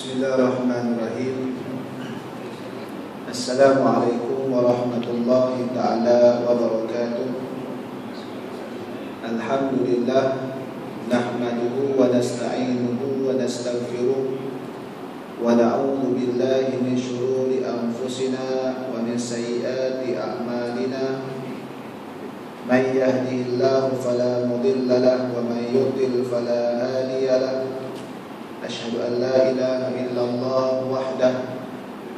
Bismillahirrahmanirrahim. Assalamualaikum warahmatullahi ta'ala wabarakatuh. Alhamdulillah, nahmaduhu wa nasta'inuhu wa nastaghfiruh wa na'udzu billahi min shururi anfusina wa min sayyiati a'malina. Man yahdihillahu fala mudilla lahu wa man yudlil fala hadiya lahu. Asyhadu an la ilaha illallah wahdahu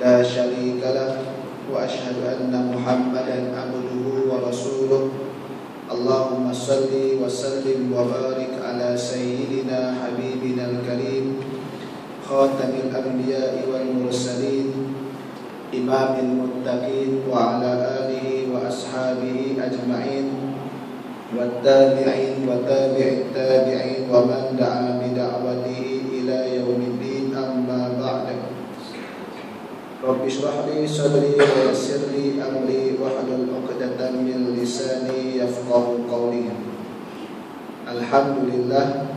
la syarika lah wa asyhadu anna Muhammadan abduhu wa rasuluh. Allahumma salli wa sallim wa barik ala sayyidina habibina al-karim khatamil anbiya'i wal mursalin imamil muttaqin wa ala alihi wa ashabihi ajma'in wa tabi'in wa tabi'it tabi'in wa man da'a bi da'watihi ila yaumiddin, amma ba'd. Rabbi shrah li sadri wa yassir li amri wahlul 'uqdatam min lisani yafqahu qawli. Alhamdulillah,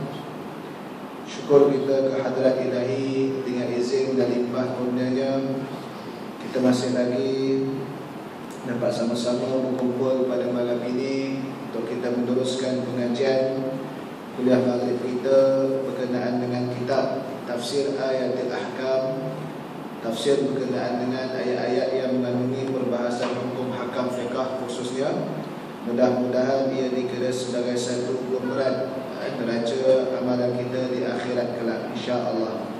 syukur kita ke hadrat Ilahi dengan izin dan limpah kurnianya, kita masih lagi dapat sama-sama berkumpul pada malam ini untuk kita meneruskan pengajian kuliah maghrib kita berkenaan dengan kitab Tafsir Ayatul Ahkam, tafsir berkenaan dengan ayat-ayat yang mengandungi perbahasan hukum hakam fiqah khususnya. Mudah-mudahan ia dikira sebagai satu pemerat neraca amalan kita di akhirat kelak, insya-Allah.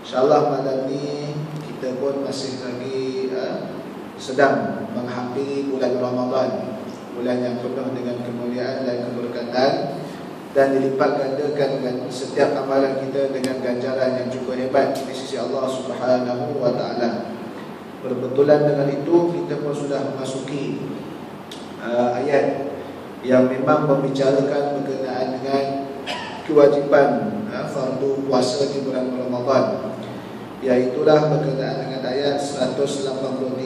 Insya-Allah malam ni kita pun masih lagi sedang menghampiri bulan Ramadan, bulan yang penuh dengan kemuliaan dan keberkatan, dan dilipat gandakan dengan setiap amalan kita dengan ganjaran yang cukup hebat di sisi Allah Subhanahu wa taala. Berbetulan dengan itu, kita pun sudah memasuki ayat yang memang membicarakan berkenaan dengan kewajipan fardu puasa di bulan Ramadan, iaitulah berkenaan dengan ayat 183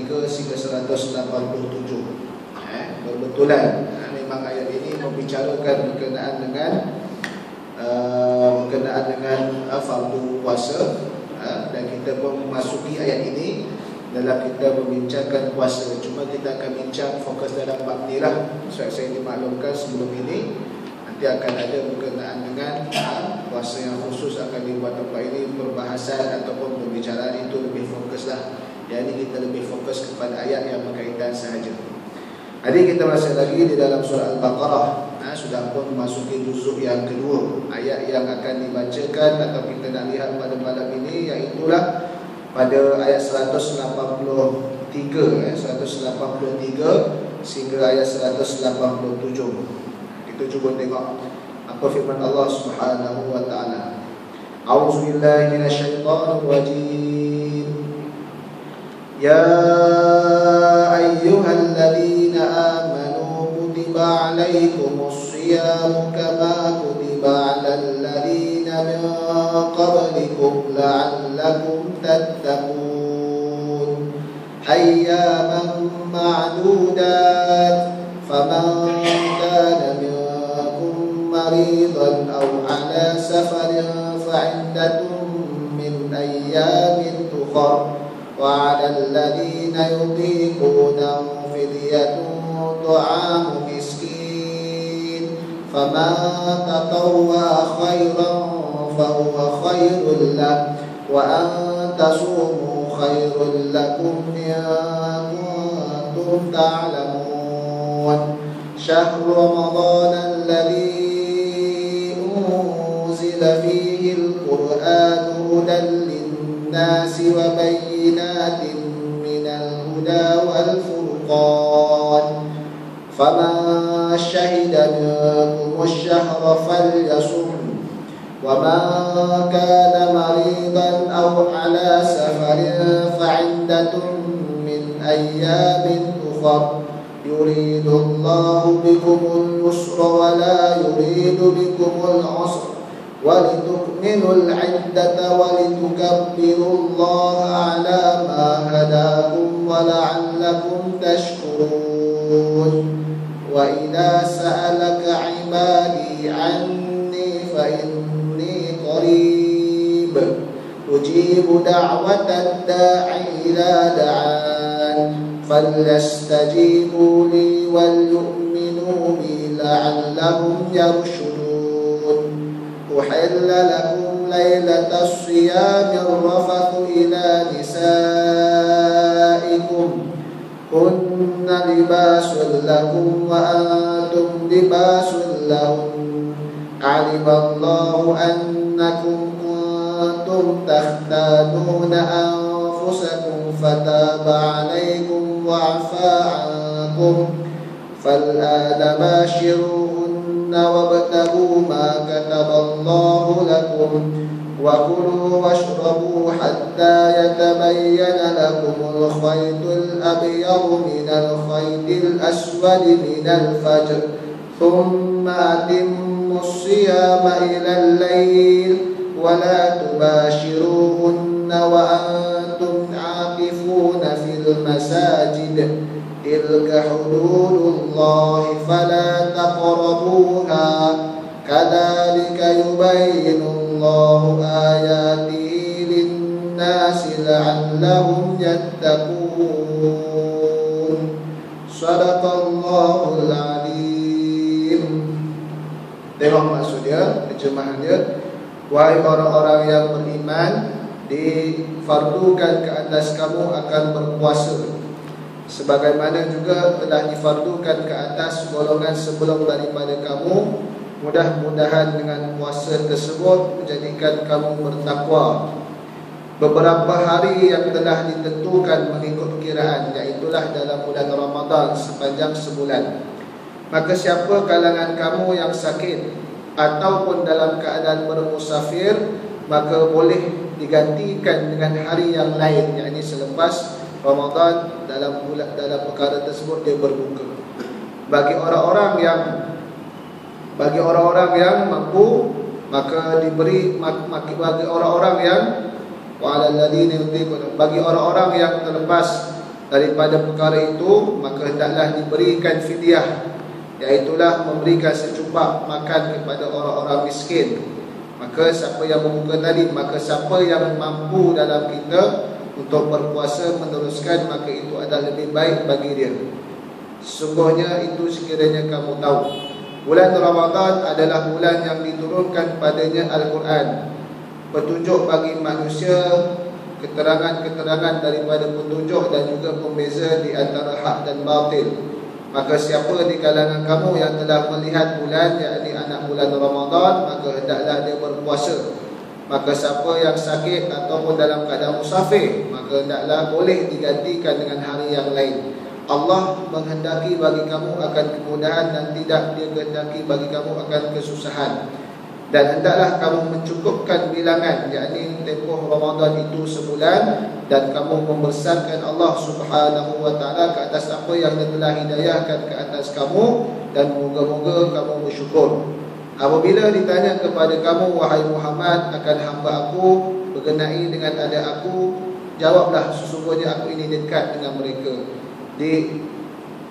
hingga 187. Berbetulan memang ayat ini membicarakan berkenaan dengan fardu puasa, dan kita pun memasuki ayat ini dalam kita membincangkan puasa. Cuma kita akan bincang fokus dalam bab ni lah. Saya dimaklumkan sebelum ini nanti akan ada berkenaan dengan puasa yang khusus akan dibuat tempat ini, perbahasan ataupun pembicaraan itu lebih fokus lah. Yang ini kita lebih fokus kepada ayat yang berkaitan sahaja. Hari kita masih lagi di dalam surah Al-Baqarah. Sudah pun memasuki juzuk yang kedua. Ayat yang akan dibacakan atau kita nak lihat pada malam ini iaitulah pada ayat 183 sehingga ayat 187. Kita cuba tengok apa firman Allah Subhanahu wa taala. A'udzubillahi minasyaitonir rajim. Ya ayyuhalladzina amanu kutiba alaikumus siyamu kama kutiba alal ladzina min qablikum la'allakum tattaqun. Ayyaman ma'dudat, faman kana minkum maridan aw ala safarin fa'iddatun min ayyamin ukhra. وعلى الذين يطيقونه فدية طعام مسكين فمن تطوع خيرا فهو خير له وأن تصوموا خير لكم إن كنتم تعلمون شهر رمضان الذي أنزل فيه القرآن هدى للناس وبينات من الهدى والفرقان فمن شهد منكم الشهر فليصم ومن كان مريضا أو على سفر فعدة من أيام أخر يريد الله بكم اليسر ولا يريد بكم العسر ولتكملوا العدة ولتكبروا الله على ما هداكم ولعلكم تشكرون وإذا سألك عبادي عني فإني قريب ujibu da'watad da'i idza da'an falyastajibu li wal yu'minu bi la'allahum yarshudun. Uhilla lakum lailatas siyami ar-rafathu ila nisaikum kunna libasun lakum wa antum libasun lahum. Alimallahu annakum kuntum takhtanuna anfusakum fataba alaikum wa afa ankum fal'ana bashiruhunna wabtaghu ma kataballahu lakum وَكُلُوا وَاشْرَبُوا حَتَّى يَتَبَيَّنَ لَكُمُ الْخَيْطُ الْأَبْيَضُ مِنَ الْخَيْطِ الْأَسْوَدِ مِنَ الْفَجْرِ ثُمَّ أَتِمُّوا الصِّيَامَ إِلَى اللَّيْلِ وَلَا تُبَاشِرُوهُنَّ وَأَنْتُمْ عَاكِفُونَ فِي الْمَسَاجِدِ تِلْكَ حُدُودُ اللَّهِ فَلَا تَقْرَبُوهَا كَذَلِكَ يُبَيِّنُ اللَّهُ آيَاتِهِ لِلنَّاسِ لَعَلَّهُمْ يَتَّقُونَ. Sadaqallahul Alim. Tengok maksudnya, terjemahannya. Wahai orang-orang yang beriman, difardukan ke atas kamu akan berpuasa, sebagaimana juga telah difardukan ke atas golongan sebelum daripada kamu. Mudah-mudahan dengan puasa tersebut menjadikan kamu bertakwa. Beberapa hari yang telah ditentukan mengikut kiraan, iaitulah dalam bulan Ramadan sepanjang sebulan. Maka siapa kalangan kamu yang sakit ataupun dalam keadaan bermusafir, maka boleh digantikan dengan hari yang lain, yakni selepas Ramadan. Dalam perkara tersebut dia berbuka. Bagi orang-orang yang mampu, maka diberi bagi orang-orang yang bagi orang-orang yang terlepas daripada perkara itu, maka hendaklah diberikan fidyah, iaitulah memberikan secupang makan kepada orang-orang miskin. Maka siapa yang membuka tadi, maka siapa yang mampu dalam kita untuk berpuasa meneruskan, maka itu adalah lebih baik bagi dia. Sesungguhnya itu sekiranya kamu tahu, bulan Ramadan adalah bulan yang diturunkan padanya Al-Quran, petunjuk bagi manusia, keterangan-keterangan daripada petunjuk dan juga pembeza di antara hak dan batil. Maka siapa di kalangan kamu yang telah melihat bulan, yakni anak bulan Ramadan, maka hendaklah dia berpuasa. Maka siapa yang sakit ataupun dalam keadaan musafir, maka hendaklah boleh digantikan dengan hari yang lain. Allah menghendaki bagi kamu akan kemudahan dan tidak dia kehendaki bagi kamu akan kesusahan. Dan hendaklah kamu mencukupkan bilangan, yakni tempoh Ramadan itu sebulan, dan kamu membesarkan Allah Subhanahu wa ta'ala ke atas apa yang dia telah hidayahkan ke atas kamu, dan moga-moga kamu bersyukur. Apabila ditanya kepada kamu, wahai Muhammad, akan hamba aku berkenai dengan adik aku, jawablah, sesungguhnya aku ini dekat dengan mereka.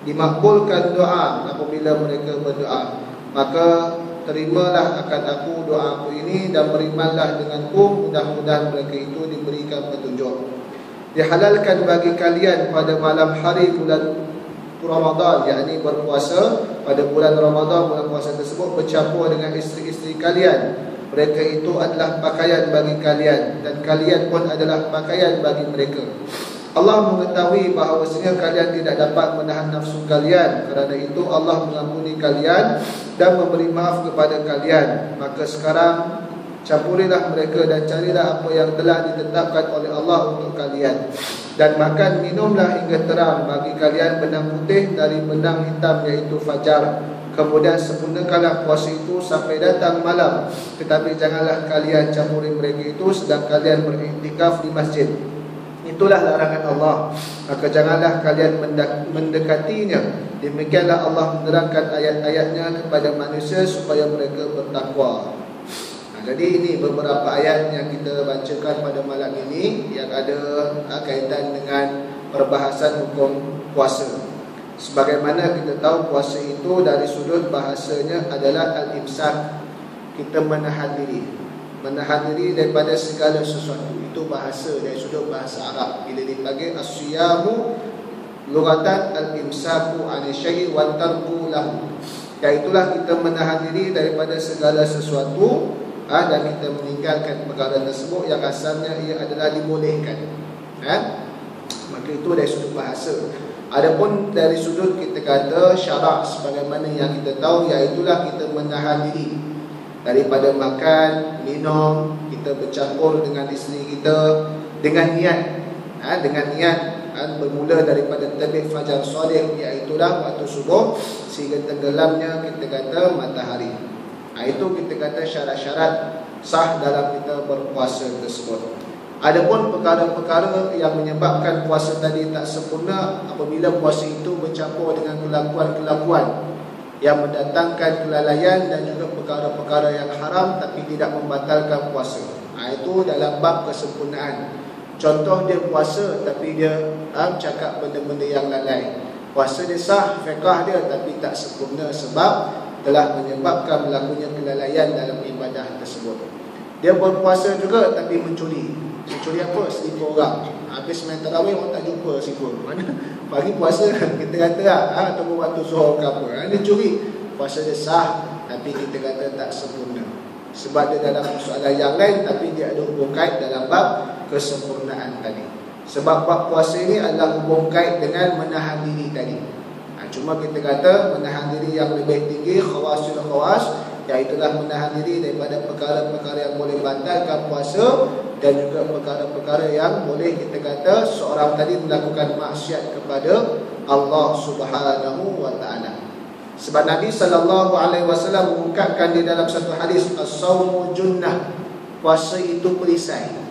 Dimakbulkan doa apabila mereka berdoa, maka terimalah akan aku doa aku ini, dan berimanlah denganku, mudah-mudahan mereka itu diberikan petunjuk. Dihalalkan bagi kalian pada malam hari bulan Ramadan, yakni berpuasa pada bulan Ramadan, bulan puasa tersebut bercampur dengan isteri-isteri kalian. Mereka itu adalah pakaian bagi kalian, dan kalian pun adalah pakaian bagi mereka. Allah mengetahui bahawasanya kalian tidak dapat menahan nafsu kalian, kerana itu Allah mengampuni kalian dan memberi maaf kepada kalian. Maka sekarang campurilah mereka dan carilah apa yang telah ditetapkan oleh Allah untuk kalian, dan makan minumlah hingga terang bagi kalian benang putih dari benang hitam, iaitu fajar. Kemudian sempurnakanlah puasa itu sampai datang malam, tetapi janganlah kalian campuri mereka itu sedang kalian beriktikaf di masjid. Itulah larangan Allah, maka janganlah kalian mendekatinya. Demikianlah Allah menerangkan ayat-ayatnya kepada manusia supaya mereka bertakwa. Jadi ini beberapa ayat yang kita bacakan pada malam ini, yang ada kaitan dengan perbahasan hukum puasa. Sebagaimana kita tahu, puasa itu dari sudut bahasanya adalah al-imsak, kita menahan diri. menahan diri daripada segala sesuatu. Itu bahasa dari sudut bahasa Arab. Bila dipanggil as-siyamu lughatan al-imsaku 'ani syai' wa tarku lahu. Iaitulah kita menahan diri daripada segala sesuatu dan kita meninggalkan perkara tersebut yang asalnya ia adalah dibolehkan. Maka itu dari sudut bahasa. Adapun dari sudut kita kata syarak, sebagaimana yang kita tahu, iaitulah kita menahan diri daripada makan, minum, kita bercampur dengan isteri kita dengan niat, bermula daripada terbit fajar sodik, iaitulah waktu subuh sehingga tenggelamnya kita kata matahari. Itu kita kata syarat-syarat sah dalam kita berpuasa tersebut. Adapun perkara-perkara yang menyebabkan puasa tadi tak sempurna apabila puasa itu bercampur dengan kelakuan-kelakuan yang mendatangkan kelalaian dan juga perkara-perkara yang haram tapi tidak membatalkan puasa. Itu dalam bab kesempurnaan. Contoh dia puasa tapi dia cakap benda-benda yang lalai. Puasa dia sah, fiqah dia, tapi tak sempurna sebab telah menyebabkan berlakunya kelalaian dalam ibadah tersebut. Dia berpuasa juga tapi mencuri. Mencuri apa? Selipur orang. Habis main tarawih orang tak jumpa selipur. Mana pagi puasa kita kata ataupun waktu zuhur ke apa. Dia curi. Puasa dia sah tapi kita kata tak sempurna. Sebab dia dalam soalan yang lain tapi dia ada hubung kait dalam bab kesempurnaan tadi. Sebab bab puasa ini adalah hubung kait dengan menahan diri tadi. Cuma kita kata menahan diri yang lebih tinggi, khawasul khawas, iaitulah menahan diri daripada perkara-perkara yang boleh batalkan puasa dan juga perkara-perkara yang boleh kita kata seorang tadi melakukan maksiat kepada Allah Subhanahu wa taala. Sebab Nabi sallallahu alaihi wasallam mengungkapkan di dalam satu hadis, as-saumu junnah, puasa itu perisai.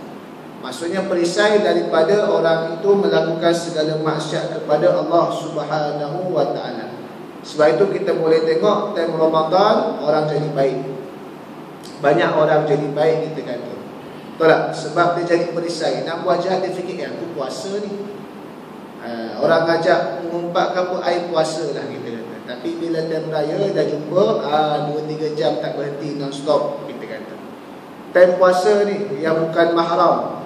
Maksudnya perisai daripada orang itu melakukan segala maksiat kepada Allah Subhanahu wa taala. Sebab itu kita boleh tengok time Ramadan orang jadi baik. Banyak orang jadi baik kita kata. Betul tak? Sebab dia jadi perisai. Nak buat jahat dia fikir aku puasa ni. Orang ajak mengumpatkan pun air puasa lah kita kata. Tapi bila time raya dah jumpa 2-3 jam tak berhenti non-stop kita kata. Time puasa ni yang bukan mahram,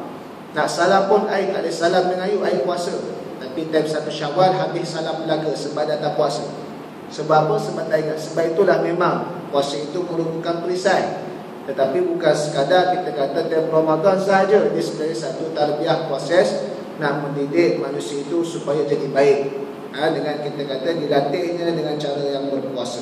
nak salam pun air tak ada salam dengan air puasa. Tapi time 1 Syawal habis salam belaka sebab datang puasa. Sebab apa? Sebab tak ingat. Sebab itulah memang puasa itu merupakan perisai. Tetapi bukan sekadar kita kata time Ramadan sahaja. Dia sebenarnya satu tarbiyah proses nak mendidik manusia itu supaya jadi baik. Dengan kita kata dilatihnya dengan cara yang berpuasa.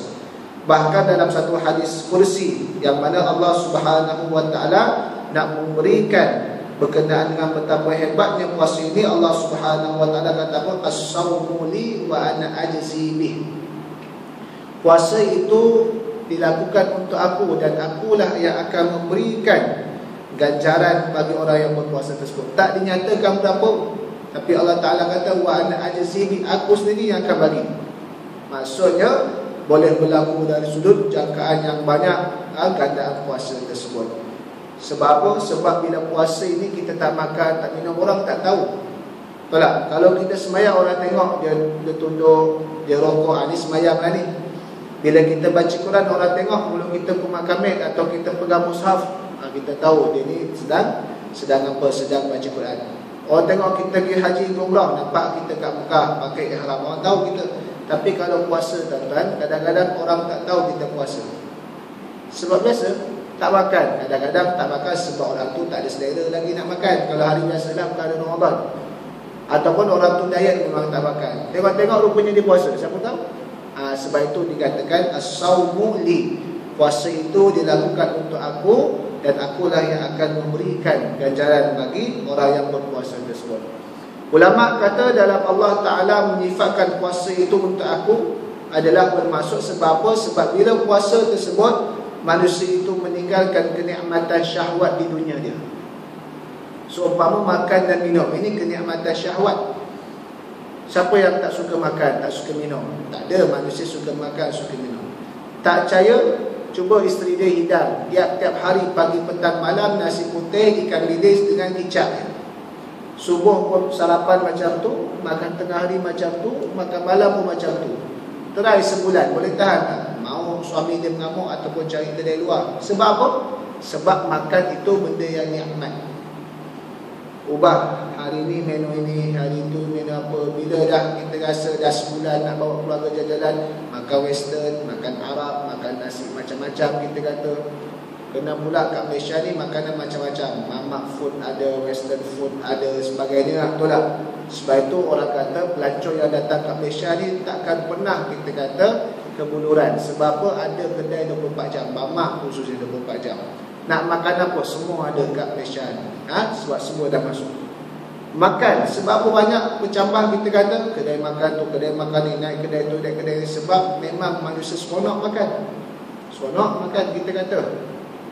Bahkan dalam satu hadis kursi yang mana Allah Subhanahu wa taala nak memberikan berkenaan dengan betapa hebatnya puasa ini, Allah Subhanahu wa taala kata apa? As-sawmu li wa ana ajzi bih. Puasa itu dilakukan untuk aku dan akulah yang akan memberikan ganjaran bagi orang yang berpuasa tersebut. Tak dinyatakan berapa, tapi Allah Taala kata wa ana ajzi bih, aku sendiri yang akan bagi. Maksudnya boleh berlaku dari sudut jangkaan yang banyak gandaan puasa tersebut. Sebab apa? Sebab bila puasa ini kita tak makan, tak minum, orang tak tahu. Betul tak? Kalau kita semayang orang tengok dia tunduk, dia rokok, ni semayang lah ni. Bila kita baca Quran orang tengok mulut kita kumat kamit atau kita pegang mushaf, kita tahu dia ni sedang apa? Sedang baca Quran. Orang tengok kita pergi haji ke umrah, nampak kita kat Mekah pakai ihram, orang tahu kita. Tapi kalau puasa tuan-tuan, kadang-kadang orang tak tahu kita puasa. Sebab biasa tak makan. Kadang-kadang tak makan sebab orang tu tak ada selera lagi nak makan. Kalau hari biasa lah bukan ada Ramadan. Ataupun orang tu diet memang tak makan. Tengok-tengok rupanya dia puasa. Siapa tahu? Sebab itu dikatakan as-sawmu li. Puasa itu dilakukan untuk aku dan akulah yang akan memberikan ganjaran bagi orang yang berpuasa tersebut. Ulama kata dalam Allah Ta'ala menyifatkan puasa itu untuk aku adalah bermaksud sebab apa? Sebab bila puasa tersebut manusia itu meninggalkan kenikmatan syahwat di dunia dia. Seumpama makan dan minum, ini kenikmatan syahwat. Siapa yang tak suka makan, tak suka minum? Tak ada, manusia suka makan, suka minum. Tak percaya? Cuba isteri dia hidang tiap-tiap hari pagi, petang, malam nasi putih, ikan bilis dengan kicap. Subuh pun sarapan macam tu, makan tengah hari macam tu, makan malam pun macam tu. Try sebulan, boleh tahan tak? Mau suami dia mengamuk ataupun cari kedai luar. Sebab apa? Sebab makan itu benda yang nikmat. Ubah hari ni menu ini, hari tu menu apa. Bila dah kita rasa dah sebulan nak bawa keluarga jalan-jalan, makan western, makan Arab, makan nasi macam-macam, kita kata. Kena pula kat Malaysia ni makanan macam-macam. Mamak food ada, western food ada, sebagainya, betul tak? Sebab itu orang kata pelancong yang datang kat Malaysia ni takkan pernah kita kata kebuluran. Sebab apa? Ada kedai 24 jam, mamak khususnya 24 jam. Nak makan apa? Semua ada kat Malaysia ni. Sebab semua dah masuk. Makan, sebab apa banyak bercambah kita kata kedai makan tu, kedai makan ni, naik kedai tu, naik kedai ni. Sebab memang manusia seronok makan. Seronok makan kita kata.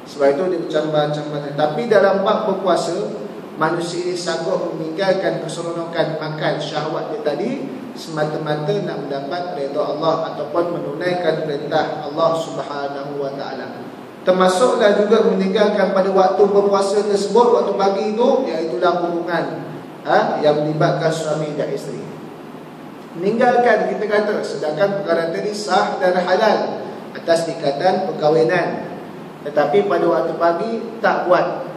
Sebab itu dia bercambah-cambah. Tapi dalam bab berpuasa, manusia ini sanggup meninggalkan keseronokan makan syahwat dia tadi semata-mata nak mendapat redha Allah ataupun menunaikan perintah Allah Subhanahu wa taala. Termasuklah juga meninggalkan pada waktu berpuasa tersebut, waktu pagi itu, iaitulah hubungan yang melibatkan suami dan isteri. Meninggalkan kita kata, sedangkan perkara tadi sah dan halal atas ikatan perkahwinan. Tetapi pada waktu pagi tak buat.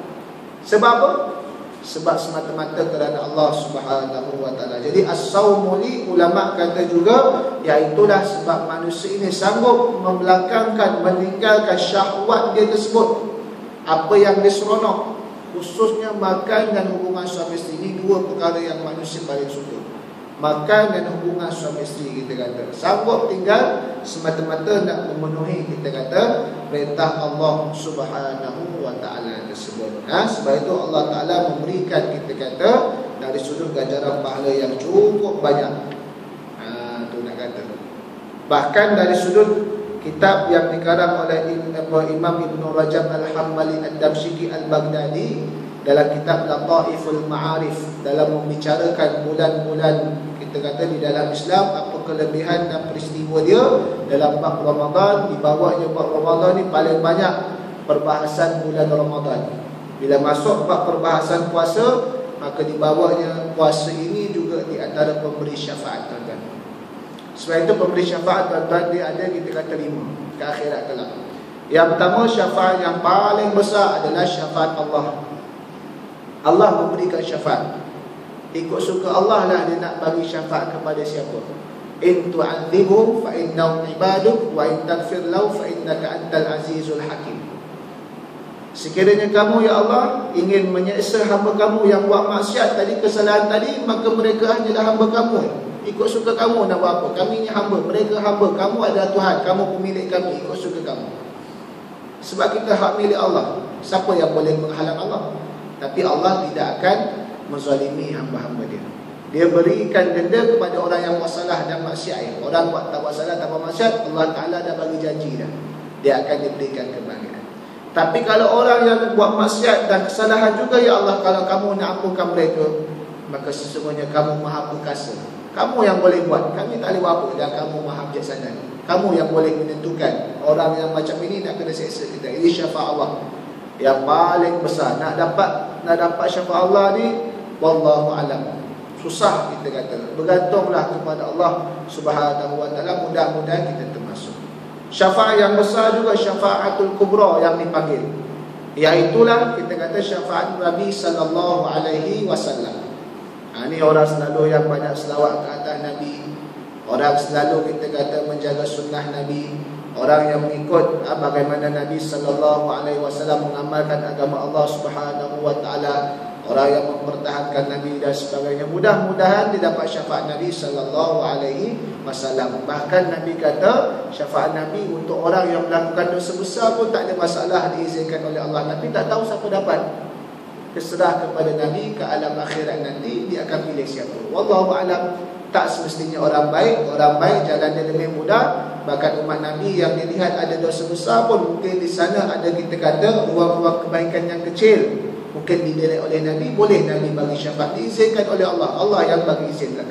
Sebab apa? Sebab semata-mata kerana Allah Subhanahu wa taala. Jadi as-saumu li, ulama kata juga, iaitulah sebab manusia ini sanggup membelakangkan, meninggalkan syahwat dia tersebut. Apa yang dia seronok, khususnya makan dan hubungan suami isteri. Ini dua perkara yang manusia paling suka. Makan dan hubungan suami isteri kita kata. Sanggup tinggal semata-mata nak memenuhi kita kata perintah Allah Subhanahu wa taala tersebut. Sebab itu Allah Taala memberikan kita kata dari sudut ganjaran pahala yang cukup banyak. Tu nak kata. Bahkan dari sudut kitab yang dikarang oleh Imam Ibn Rajab Al-Hambali Ad-Damsyiki Al-Baghdadi dalam kitab Lataiful Ma'arif, dalam membicarakan bulan-bulan kita kata di dalam Islam, apa kelebihan dan peristiwa dia dalam bab Ramadan. Dibawanya bab Ramadan ni paling banyak perbahasan bulan Ramadan. Bila masuk bab perbahasan puasa, maka dibawanya puasa ini juga di antara pemberi syafaat tuan-tuan. Sebab itu pemberi syafaat tuan-tuan dia ada kita kata 5 ke akhirat kelak. Yang pertama, syafaat yang paling besar adalah syafaat Allah. Allah memberikan syafaat. Ikut suka Allah lah dia nak bagi syafaat kepada siapa. In tu'adzibhum fa innahum ibaduk wa in taghfir lahum fa innaka antal azizul hakim. Sekiranya kamu ya Allah ingin menyeksa hamba kamu yang buat maksiat tadi, kesalahan tadi, maka mereka hanyalah hamba kamu. Ikut suka kamu nak buat apa. Kami ni hamba, mereka hamba. Kamu adalah Tuhan, kamu pemilik kami. Ikut suka kamu. Sebab kita hak milik Allah. Siapa yang boleh menghalang Allah? Tapi Allah tidak akan menzalimi hamba-hamba dia. Dia berikan denda kepada orang yang buat salah dan maksiat. Orang buat tak buat salah, tak buat maksiat, Allah Ta'ala dah bagi janji dah, dia akan diberikan kebahagiaan. Tapi kalau orang yang buat maksiat dan kesalahan juga, ya Allah, kalau kamu nak ampunkan mereka, maka sesungguhnya kamu maha perkasa. Kamu yang boleh buat, kami tak boleh buat apa. Dan kamu maha bijaksana. Kamu yang boleh menentukan orang yang macam ini nak kena seksa kita. Ini syafaat Allah yang paling besar. Nak dapat syafaat Allah ni, wallahu alam, susah kita kata. Bergantunglah kepada Allah Subhanahu wa taala. Mudah-mudahan kita termasuk. Syafaat yang besar juga syafaatul kubra yang dipanggil, iaitulah kita kata syafaat Nabi sallallahu alaihi wasallam. Ini orang selalu yang banyak selawat ke atas Nabi, orang selalu kita kata menjaga sunnah Nabi, orang yang mengikut bagaimana Nabi sallallahu alaihi wasallam mengamalkan agama Allah Subhanahu wa taala, orang yang mempertahankan Nabi dan sebagainya. Mudah-mudahan dia dapat syafaat Nabi sallallahu alaihi wasallam. Bahkan Nabi kata syafaat Nabi untuk orang yang melakukan dosa besar pun tak ada masalah, diizinkan oleh Allah. Tapi tak tahu siapa dapat. Terserah kepada Nabi ke alam akhirat nanti dia akan pilih siapa. Wallahu alam. Tak semestinya orang baik jalan dia lebih mudah. Bahkan umat Nabi yang dilihat ada dosa besar pun mungkin di sana ada kita kata ruang-ruang kebaikan yang kecil, mungkin dilihat oleh Nabi, boleh Nabi bagi syafaat, diizinkan oleh Allah. Allah yang bagi izin lah.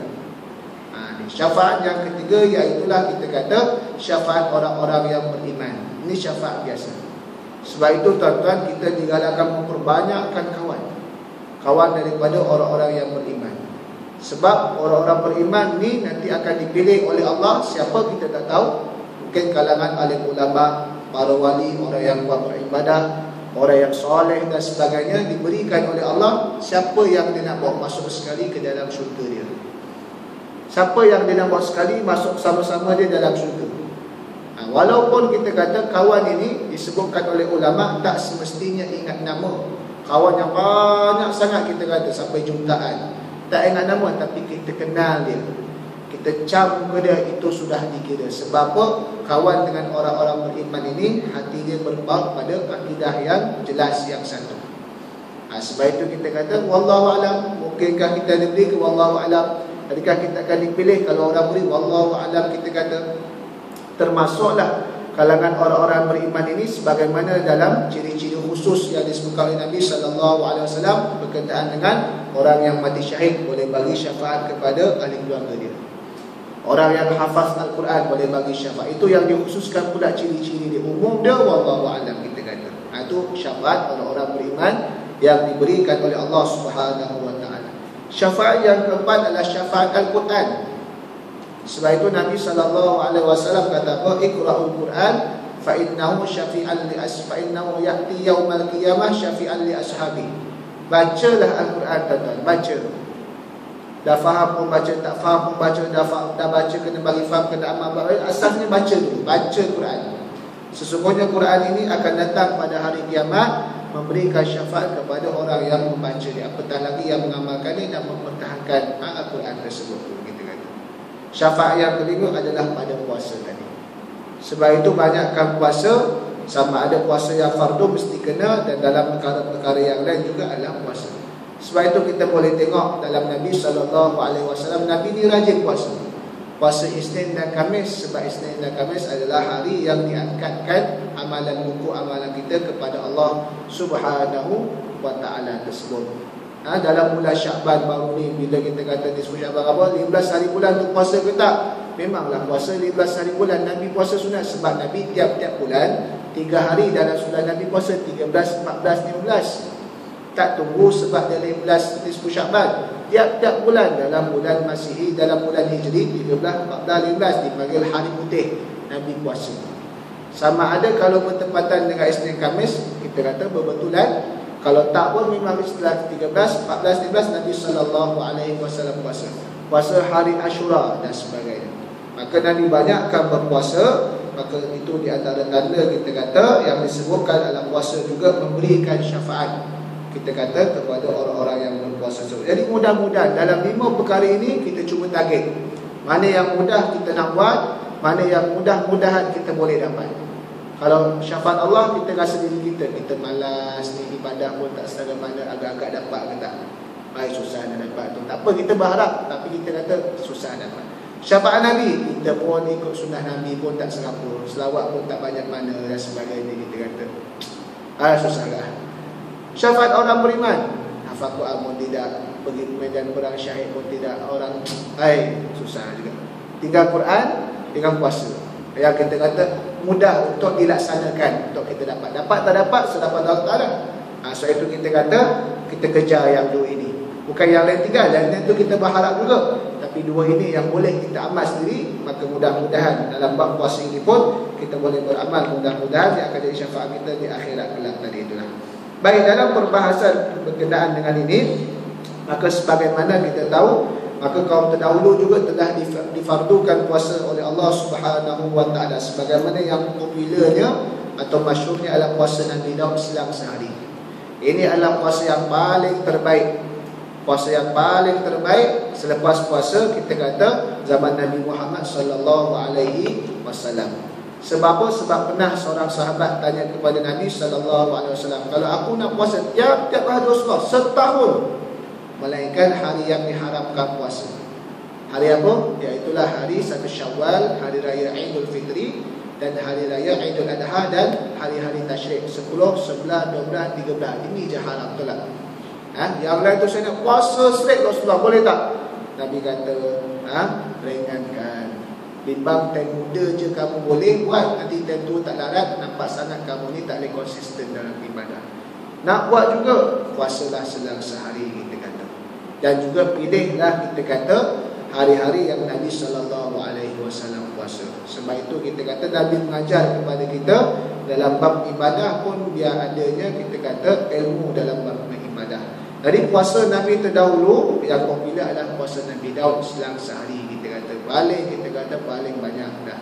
Syafaat yang ketiga iaitulah kita kata syafaat orang-orang yang beriman. Ini syafaat biasa. Sebab itu tuan-tuan, kita digalakkan memperbanyakkan kawan daripada orang-orang yang beriman. Sebab orang-orang beriman ni nanti akan dipilih oleh Allah. Siapa kita tak tahu. Mungkin kalangan alim ulama, para wali, orang yang buat beribadah, orang yang soleh dan sebagainya, diberikan oleh Allah. Siapa yang dia nak bawa masuk sekali ke dalam syurga dia? Siapa yang dia nak bawa sekali masuk sama-sama dia dalam syurga? Walaupun kita kata kawan ini disebutkan oleh ulama, tak semestinya ingat nama. Kawan yang banyak sangat kita kata sampai jutaan, tak ingat nama, tapi kita kenal dia, kita cam ke dia, itu sudah dikira. Sebab apa? Kawan dengan orang-orang beriman ini, hati dia berbaut pada akidah yang jelas, yang satu. Sebab itu kita kata wallahu alam. Mungkinkah kita diberi ke wallahu alam? Adakah kita akan dipilih? Kalau orang beri wallahu alam, kita kata termasuklah kalangan orang-orang beriman ini, sebagaimana dalam ciri-ciri khusus yang disebutkan oleh Nabi SAW berkenaan dengan orang yang mati syahid boleh bagi syafaat kepada ahli keluarga dia. Orang yang hafaz Al-Quran boleh bagi syafaat. Itu yang dikhususkan pula ciri-ciri dia. Umum dia wallahu alam kita kata. Itu syafaat orang-orang beriman yang diberikan oleh Allah Subhanahu wa taala. Syafaat yang keempat adalah syafaat Al-Quran. Sebab itu Nabi SAW kata apa? Iqra'ul Quran fa innahu syafi'an li asfa'innahu ya'ti yaumal qiyamah syafi'an li ashabi. Bacalah Al-Quran, tuan-tuan, baca. Dah faham pun baca, tak faham pun baca, dah baca kena bagi faham, kena amal baik. Asasnya baca dulu, baca Quran. Sesungguhnya Quran ini akan datang pada hari kiamat memberikan syafaat kepada orang yang membaca dia, apatah lagi yang mengamalkan dan mempertahankan Al-Quran tersebut. Syafaat yang kelima adalah pada puasa tadi. Sebab itu banyakkan puasa, sama ada puasa yang fardu mesti kena, dan dalam perkara-perkara yang lain juga adalah puasa. Sebab itu kita boleh tengok dalam Nabi SAW, Nabi ni rajin puasa. Puasa Isnin dan Khamis, sebab Isnin dan Khamis adalah hari yang diangkatkan amalan buku amalan kita kepada Allah Subhanahu wa taala tersebut. Dalam bulan Syakban baru ni, bila kita kata di Syakban apa 15 hari bulan tu puasa ke tak? Memanglah puasa 15 hari bulan. Nabi puasa sunat, sebab Nabi tiap-tiap bulan 3 hari dalam bulan Nabi puasa 13, 14, 15. Tak tunggu sebab dia 15 di Syakban. Tiap-tiap bulan dalam bulan Masihi, dalam bulan Hijri 13, 14, 15 dipanggil hari putih, Nabi puasa. Sama ada kalau bertepatan dengan Isnin Khamis, kita kata berbetulan. Kalau tak pun memang setelah 13, 14, 15 Nabi SAW puasa. Puasa hari Ashura dan sebagainya. Maka Nabi banyakkan berpuasa. Maka itu di antara tanda kita kata yang disebutkan dalam puasa juga memberikan syafaat, kita kata, kepada orang-orang yang berpuasa. Jadi mudah-mudahan dalam 5 perkara ini kita cuba target mana yang mudah kita nak buat, mana yang mudah-mudahan kita boleh dapat. Kalau syafaat Allah, kita rasa diri kita malas ni, ibadah pun tak setara mana, agak-agak dapat ke tak? Baik, susah nak dapat tu. Tak apa, kita berharap, tapi kita kata susah dapat. Syafaat Nabi, kita pun ikut sunnah Nabi pun tak serapur, selawat pun tak banyak mana dan sebagainya, kita kata susahlah. Syafaat orang beriman, hafal Quran pun tidak, pergi medan perang syahid pun tidak, orang susah juga. Tinggal Quran, tinggal puasa, yang kita kata mudah untuk dilaksanakan, untuk kita dapat. Dapat tak dapat, sedapat Allah Ta'ala. Sebab itu kita kata kita kejar yang dua ini, bukan yang lain tinggal. Yang lain tu kita berharap juga, tapi dua ini yang boleh kita amal sendiri. Maka mudah-mudahan dalam bab puasa ini pun kita boleh beramal. Mudah-mudahan dia akan jadi syafaat kita di akhirat kelak tadi itulah. Baik, dalam perbahasan berkenaan dengan ini, maka sebagaimana kita tahu, maka kaum terdahulu juga telah difardukan puasa oleh Allah Subhanahu wa taala, sebagaimana yang popularnya atau masyhurnya adalah puasa Nabi Daud selang sehari. Ini adalah puasa yang paling terbaik. Puasa yang paling terbaik selepas puasa kita kata zaman Nabi Muhammad sallallahu alaihi wasallam. Sebab apa? Sebab pernah seorang sahabat tanya kepada Nabi sallallahu alaihi wasallam, kalau aku nak puasa tiap-tiap hari Rasulullah setahun, melainkan hari yang diharamkan puasa. Hari apa? Iaitulah hari 1 Syawal, hari raya Idul Fitri, dan hari raya Idul Adha, dan hari-hari tasyrik 10, 11, 12, 13. Ini je haram, betul tak? Yang lain tu saya nak puasa straight Rasulullah, boleh tak? Nabi kata, ringankan. Bimbang time muda je kamu boleh buat, nanti time tu tak larat, nampak sangat kamu ni tak boleh konsisten dalam ibadah. Nak buat juga, puasalah selang sehari, kita kata. Dan juga pilihlah, kita kata, hari-hari yang Nabi SAW puasa. Sebab itu kita kata Nabi mengajar kepada kita dalam bab ibadah pun biar adanya kita kata ilmu dalam bab ibadah. Dari puasa Nabi terdahulu yang popular adalah puasa Nabi Daud selang sehari, kita kata paling banyak dah.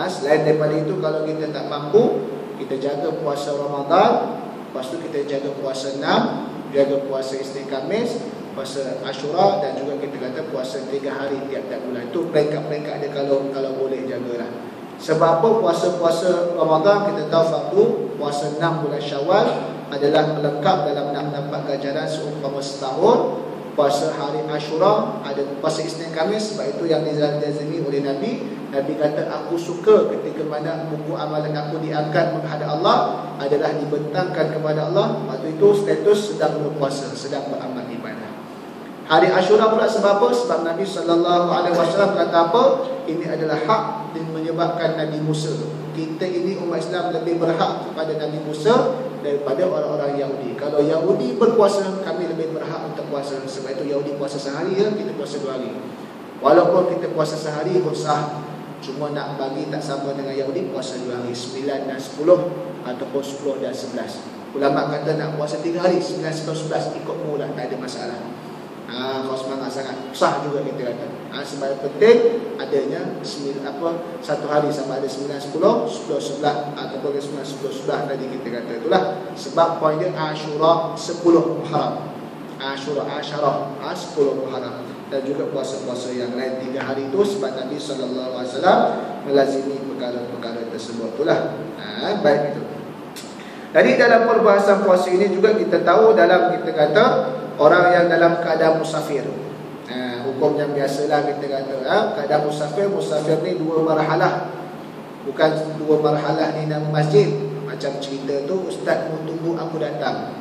Selain daripada itu, kalau kita tak mampu, kita jaga puasa Ramadan, lepas tu kita jaga puasa 6, jaga puasa Isnin Khamis, puasa Ashura, dan juga kita kata puasa 3 hari tiap-tiap bulan. Itu peringkat-peringkat dia kalau boleh jagalah. Sebab apa? Puasa-puasa Ramadan kita tahu fardu, puasa 6 bulan Syawal adalah melengkap dalam nak dapat ganjaran seumpama setahun. Puasa hari Ashura, ada puasa Isnin Khamis, sebab itu yang dizalimi oleh Nabi. Nabi kata, aku suka ketika mana buku amalan aku diangkat menghadap Allah, adalah dibentangkan kepada Allah. Waktu itu status sedang berpuasa, sedang beramal ibadah. Hari Ashura pula sebab apa? Sebab Nabi SAW kata apa? Ini adalah hak dan menyebabkan Nabi Musa. Kita ini umat Islam lebih berhak kepada Nabi Musa daripada orang-orang Yahudi. Kalau Yahudi berpuasa, kami lebih berhak untuk puasa. Sebab itu Yahudi puasa sehari, kita puasa 2 hari. Walaupun kita puasa sehari pun sah, cuma nak bagi tak sama dengan Yahudi, puasa 2 hari, 9 dan 10, ataupun 10 dan 11. Ulama kata nak puasa 3 hari, 9, 10, 11, ikut mula, tak ada masalah. Kalau semangat sangat, sah juga kita kata. Sebab yang penting adanya 1 hari, sama ada 9, 10, 10, 11, ataupun 9, 10, 11 tadi kita kata. Itulah sebab poin dia Ashura 10 Muharram, Ashura 10 Muharram. Dan juga puasa-puasa yang lain 3 hari itu sebab Nabi SAW melazimi perkara-perkara tersebut. Itulah baik itu. Jadi dalam perbahasan puasa ini juga kita tahu, dalam kita kata orang yang dalam keadaan musafir, hukum yang biasalah kita kata, keadaan musafir ni 2 marhalah. Bukan 2 marhalah ni dalam masjid. Macam cerita tu, ustaz mau tunggu aku datang.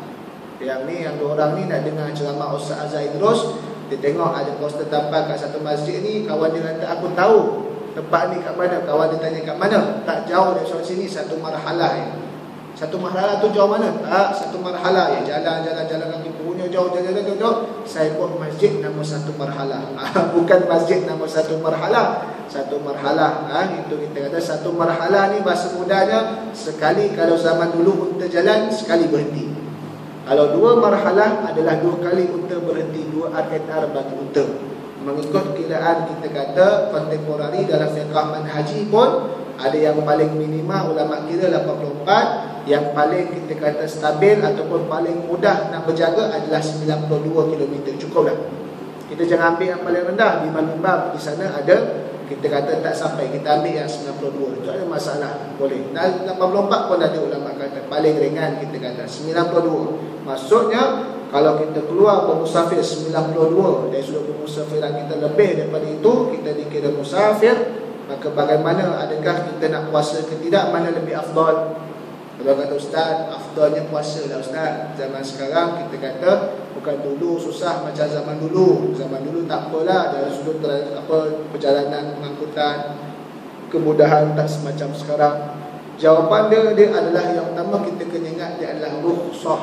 Yang ni, yang 2 orang ni nak dengar ceramah Ustaz Azhar Idrus. Dia tengok ada poster tampal kat satu masjid ni. Kawan dia kata, aku tahu tempat ni kat mana. Kawan dia tanya kat mana. Tak jauh dari sini, 1 marhalah ni. 1 marhalah tu jauh mana? 1 marhalah ya, jalan kaki punya jauh. Saya buat masjid nama 1 marhalah. Bukan masjid nama 1 marhalah. 1 marhalah, itu kita kata 1 marhalah ni bahasa mudahnya sekali. Kalau zaman dulu unta jalan, sekali berhenti. Kalau 2 marhalah adalah 2 kali unta berhenti, 2 arketar bagi unta. Mengikut kiraan kita kata kontemporari dalam fiqh manhaji pun ada yang paling minima ulama kira 84. Yang paling kita kata stabil ataupun paling mudah nak berjaga adalah 92 km. Cukup dah. Kita jangan ambil yang paling rendah. Di Manubab di sana ada, kita kata tak sampai, kita ambil yang 92. Itu ada masalah, boleh. Dan 84 pun ada ulama kata paling ringan, kita kata 92. Maksudnya kalau kita keluar bermusafir 92, dari sudut bermusafiran kita lebih daripada itu, kita dikira musafir. Maka bagaimana, adakah kita nak puasa ke tidak? Mana lebih afdal? Kalau kata ustaz, afdalnya puasa lah ustaz. Zaman sekarang kita kata bukan dulu susah macam zaman dulu. Zaman dulu tak apalah, dari sudut perjalanan pengangkutan, kemudahan tak semacam sekarang. Jawapan dia adalah yang pertama kita kena ingat, dia adalah rukhsah.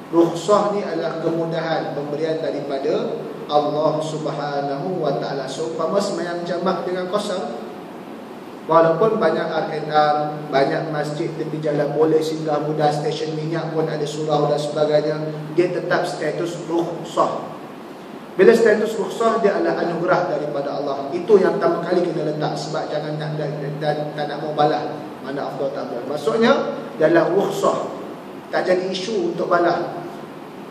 Rukhsah ni adalah kemudahan, pemberian daripada Allah Subhanahu wa taala. Seumpama sembahyang jamak dengan qasar, walaupun banyak arketar, banyak masjid tepi jalan boleh singgah mudah, stesen minyak pun ada surau dan sebagainya, dia tetap status rukhsah. Bila status rukhsah, dia adalah anugerah daripada Allah. Itu yang pertama kali kita letak. Sebab jangan tak nak mubalah mana afdal tak afdal. Maksudnya dia adalah rukhsah, tak jadi isu untuk balah.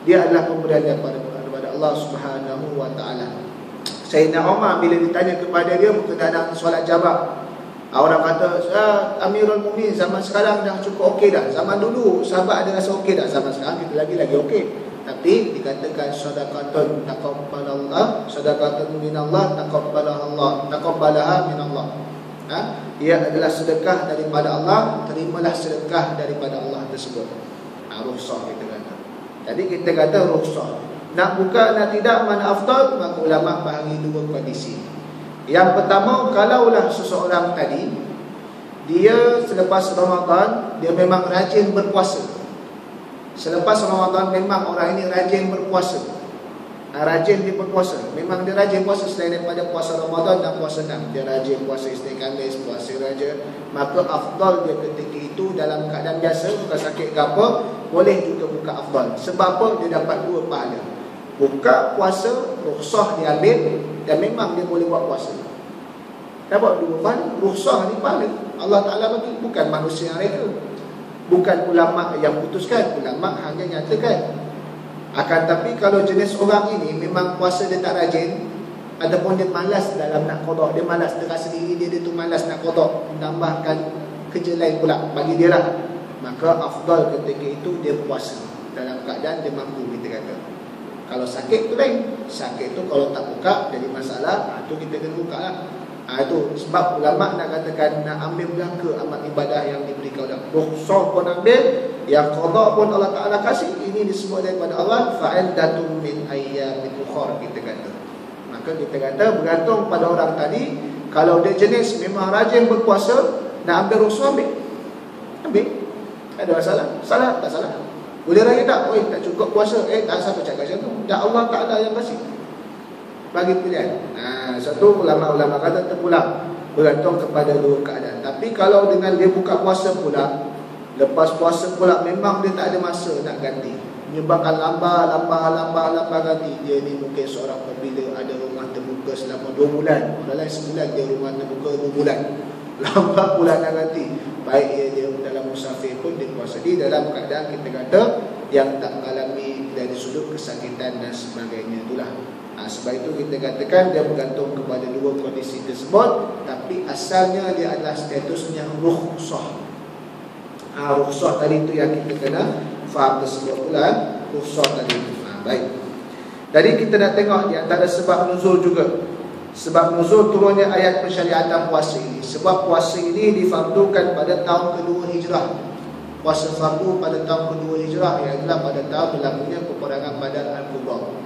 Dia adalah pemberian daripada Allah Subhanahu wa taala. Sayyidina Umar bila ditanya kepada dia berkenaan solat jamak, orang kata, Amirul Mukminin zaman sekarang dah cukup okey dah. Zaman dulu sahabat ada rasa okey dah. Zaman sekarang kita lagi okey. Tapi dikatakan sadaqatun taqabbalallah, sadaqatun minallah taqabbalaha minallah. Ia adalah sedekah daripada Allah, terimalah sedekah daripada Allah tersebut. Rukhsah kita kata. Jadi kita kata rukhsah. Nak buka nak tidak, mana afdal? Maka ulama bahagi 2 kondisi. Yang pertama, kalaulah seseorang tadi dia selepas Ramadan dia memang rajin berpuasa. Selepas Ramadan memang orang ini rajin berpuasa. Rajin dia berpuasa. Memang dia rajin puasa selain daripada puasa Ramadan dan puasa 6. Dia rajin puasa Isnin Khamis, puasa Raja. Maka afdal dia ketika itu dalam keadaan biasa, bukan sakit ke apa, boleh juga buka afdal. Sebab apa? Dia dapat 2 pahala. Buka puasa, rukhsah dia ambil, dan memang dia boleh buat puasa. Dapat 2 pahala. Rukhsah ni pahala Allah Ta'ala bagi, bukan manusia yang reka, bukan ulama yang putuskan. Ulama hanya nyatakan. Akan tapi kalau jenis orang ini memang puasa dia tak rajin, ataupun dia malas dalam nak qada, dia malas, dia rasa diri dia tu malas nak qada, menambahkan kerja lain pula bagi dia lah, maka afdal ketika itu dia puasa dalam keadaan dia mampu, kita kata. Kalau sakit tu lain. Sakit tu kalau tak buka jadi masalah, tu kita kena buka lah. Itu sebab ulama nak katakan nak ambil belaka amal ibadah yang diberikan oleh rukhsah pun ambil, yang qada pun Allah Ta'ala kasih. Ini disebut daripada Allah fa'iddatun min ayyamin ukhra, kita kata. Maka kita kata bergantung pada orang tadi. Kalau dia jenis memang rajin berpuasa, nak ambil rukhsah, ambil. Ada masalah? Salah tak salah? Boleh raya tak? Tak cukup puasa. Tak siapa cakap macam tu. Dah Allah Ta'ala yang kasih, bagi pilihan. Satu ulama-ulama kata terpulang, bergantung kepada 2 keadaan. Tapi kalau dengan dia buka puasa pula, lepas puasa pula memang dia tak ada masa nak ganti, menyebabkan lambat ganti. Dia ni mungkin seorang pembina, ada rumah terbuka selama 2 bulan, orang lain sebulan, dia rumah terbuka 2 bulan, lambat pula nak ganti. Baik dia dalam musafir pun dia puasa. Di dalam keadaan kita kata yang tak mengalami dari sudut kesakitan dan sebagainya, itulah. Sebab itu kita katakan dia bergantung kepada 2 kondisi tersebut. Tapi asalnya dia adalah statusnya rukhsah. Rukhsah tadi itu yang kita kena faham tersebut pula, rukhsah tadi itu. Baik. Jadi kita nak tengok di antara sebab nuzul juga. Sebab nuzul turunnya ayat pensyariatan puasa ini. Sebab puasa ini difardukan pada tahun kedua Hijrah. Puasa fardu pada tahun kedua Hijrah, ialah pada tahun berlakunya peperangan Badar Al-Kubra.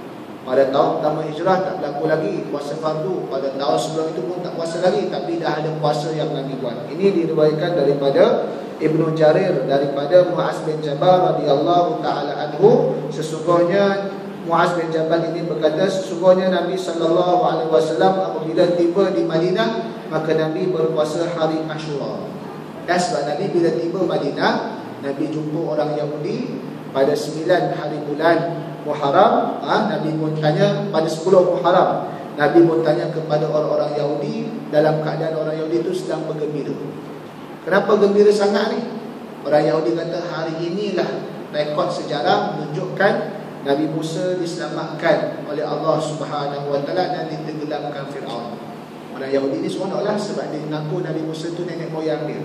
Pada tahun pertama Hijrah tak berlaku lagi puasa fardu. Pada tahun sebelum itu pun tak puasa lagi, tapi dah ada puasa yang Nabi buat. Ini diriwayatkan daripada Ibnu Jarir, daripada Muaz bin Jabal radhiyallahu taala anhu. Sesungguhnya Muaz bin Jabal ini berkata, sesungguhnya Nabi sallallahu alaihi wasallam apabila tiba di Madinah, maka Nabi berpuasa hari Ashura. Dan sebab Nabi bila tiba Madinah, Nabi jumpa orang Yahudi pada 9 hari bulan Muharram. Nabi pun tanya pada 10 Muharram, Nabi pun tanya kepada orang-orang Yahudi dalam keadaan orang Yahudi itu sedang bergembira. Kenapa gembira sangat ni? Orang Yahudi kata hari inilah rekod sejarah menunjukkan Nabi Musa diselamatkan oleh Allah Subhanahu Wa Taala dan ditenggelamkan Fir'aun. Orang Yahudi ni seronoklah sebab dia mengaku Nabi Musa tu nenek moyang dia.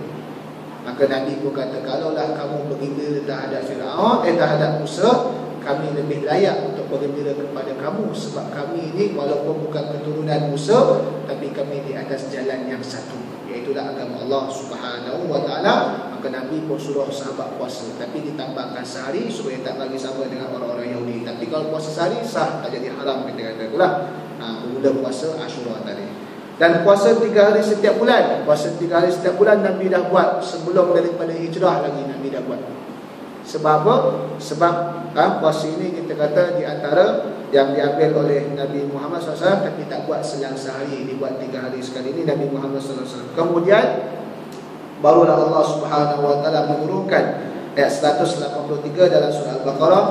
Maka Nabi pun kata, kalaulah kamu bergembira terhadap Fir'aun, terhadap Musa, kami lebih layak untuk bergembira kepada kamu. Sebab kami ini walaupun bukan keturunan Musa, tapi kami di atas jalan yang satu, iaitulah agama Allah Subhanahu Wa Taala. Maka Nabi pun suruh sahabat puasa, tapi ditambahkan sehari supaya tak bagi sama dengan orang-orang Yahudi. Tapi kalau puasa sehari sah, tak jadi haram, kita kata itulah. Bermula puasa Ashura tadi. Dan puasa 3 hari setiap bulan. Puasa 3 hari setiap bulan Nabi dah buat sebelum daripada hijrah lagi, Nabi dah buat. Sebab apa? Sebab puasa ini kita kata di antara yang diambil oleh Nabi Muhammad SAW, tapi tak buat selang sehari, dibuat 3 hari sekali. Ini Nabi Muhammad SAW. Kemudian barulah Allah Subhanahu Wa Taala menurunkan ayat 183 dalam surah Al-Baqarah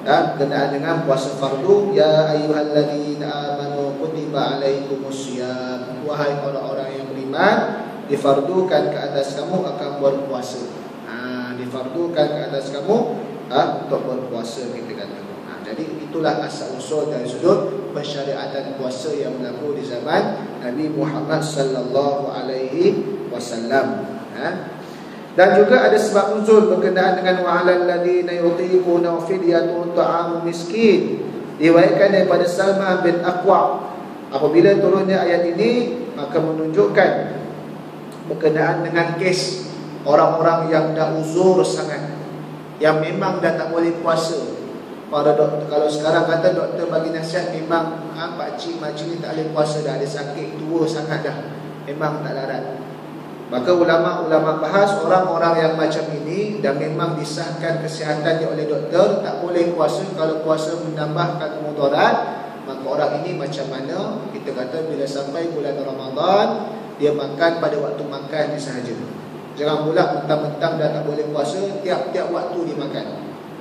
berkenaan dengan puasa fardu. Ya ayyuhalladzina amanu kutiba alaikumusiyam, wahai orang-orang yang beriman, difardukan ke atas kamu akan berpuasa. Difardukan ke atas kamu untuk berpuasa, kita kata. Jadi itulah asal usul dari sudut pensyariatan puasa yang berlaku di zaman Nabi Muhammad sallallahu alaihi wasallam. Dan juga ada sebab nuzul berkenaan dengan wa'alal ladzina yutiquna fidyatun ta'amu miskin. Diriwayatkan daripada Salma bin Aqwa. Apabila turunnya ayat ini, maka menunjukkan berkenaan dengan kes orang-orang yang dah uzur sangat, yang memang dah tak boleh puasa. Para doktor, kalau sekarang kata doktor bagi nasihat, memang pakcik makcik ni tak boleh puasa dah, ada sakit, tua sangat dah, memang tak larat. Maka ulama-ulama bahas orang-orang yang macam ini dan memang disahkan kesihatannya oleh doktor, tak boleh puasa. Kalau puasa menambahkan mudarat, maka orang ini macam mana? Kita kata bila sampai bulan Ramadan, dia makan pada waktu makan dia sahaja. Jangan pula mentang-mentang dah tak boleh puasa, tiap-tiap waktu dia makan.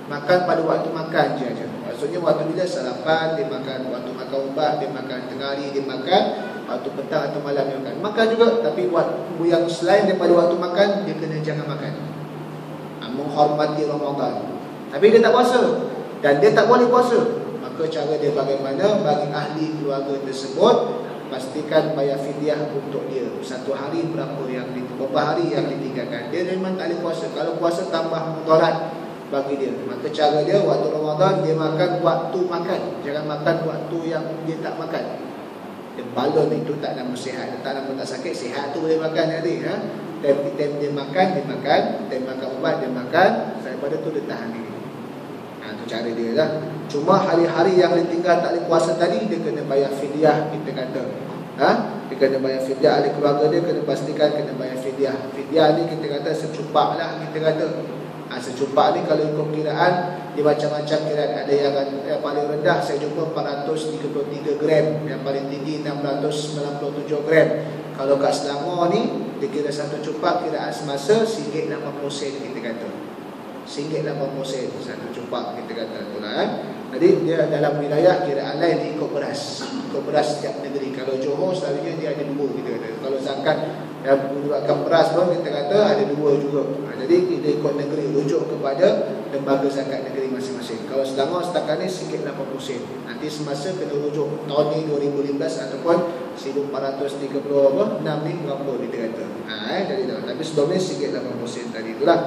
Makan pada waktu makan je aja. Maksudnya waktu bila sarapan dia makan, waktu makan ubat dia makan, tengah hari dia makan, waktu petang atau malam dia makan. Makan juga, tapi waktu yang selain daripada waktu makan, dia kena jangan makan. Menghormati Ramadan. Tapi dia tak puasa dan dia tak boleh puasa. Maka cara dia bagaimana? Bagi ahli keluarga tersebut, pastikan bayar fidyah untuk dia. Satu hari berapa hari yang ditinggalkan. Dia memang tak boleh puasa. Kalau puasa tambah mudarat bagi dia. Maka cara dia waktu Ramadan dia makan waktu makan. Jangan makan waktu yang dia tak makan. Dia balon itu tak nama sihat. Tak nama tak sakit, sihat tu boleh makan nanti. Time dia makan, time makan ubat dia makan. Daripada tu dia tahan diri. Itu cara dia lah. Cuma hari-hari yang dia tinggal tak boleh puasa tadi, dia kena bayar fidyah, kita kata. Dia kena bayar fidyah. Ahli keluarga dia kena pastikan kena bayar fidyah. Fidyah ni kita kata secupak lah, kita kata. Secupak ni kalau ikut kiraan, dia macam-macam kiraan. Ada yang paling rendah saya jumpa 433 gram, yang paling tinggi 697 gram. Kalau kat Selangor ni, dia kira satu cupak kiraan semasa RM1.80 kita kata. RM1.80 satu cupak kita kata itulah. Jadi dia dalam wilayah kiraan lain dia ikut beras. Ikut beras setiap negeri. Kalau Johor selalunya dia ada dua kita kata. Kalau zakat yang membuatkan beras pun kita kata ada dua juga. Jadi dia ikut negeri, rujuk kepada lembaga zakat negeri masing-masing. Kalau Selangor setakat ni RM1.80. Nanti semasa kena rujuk tahun ni 2015 ataupun 1436 ni berapa kita kata. Jadi tapi sebelum ni RM1.80 tadi itulah.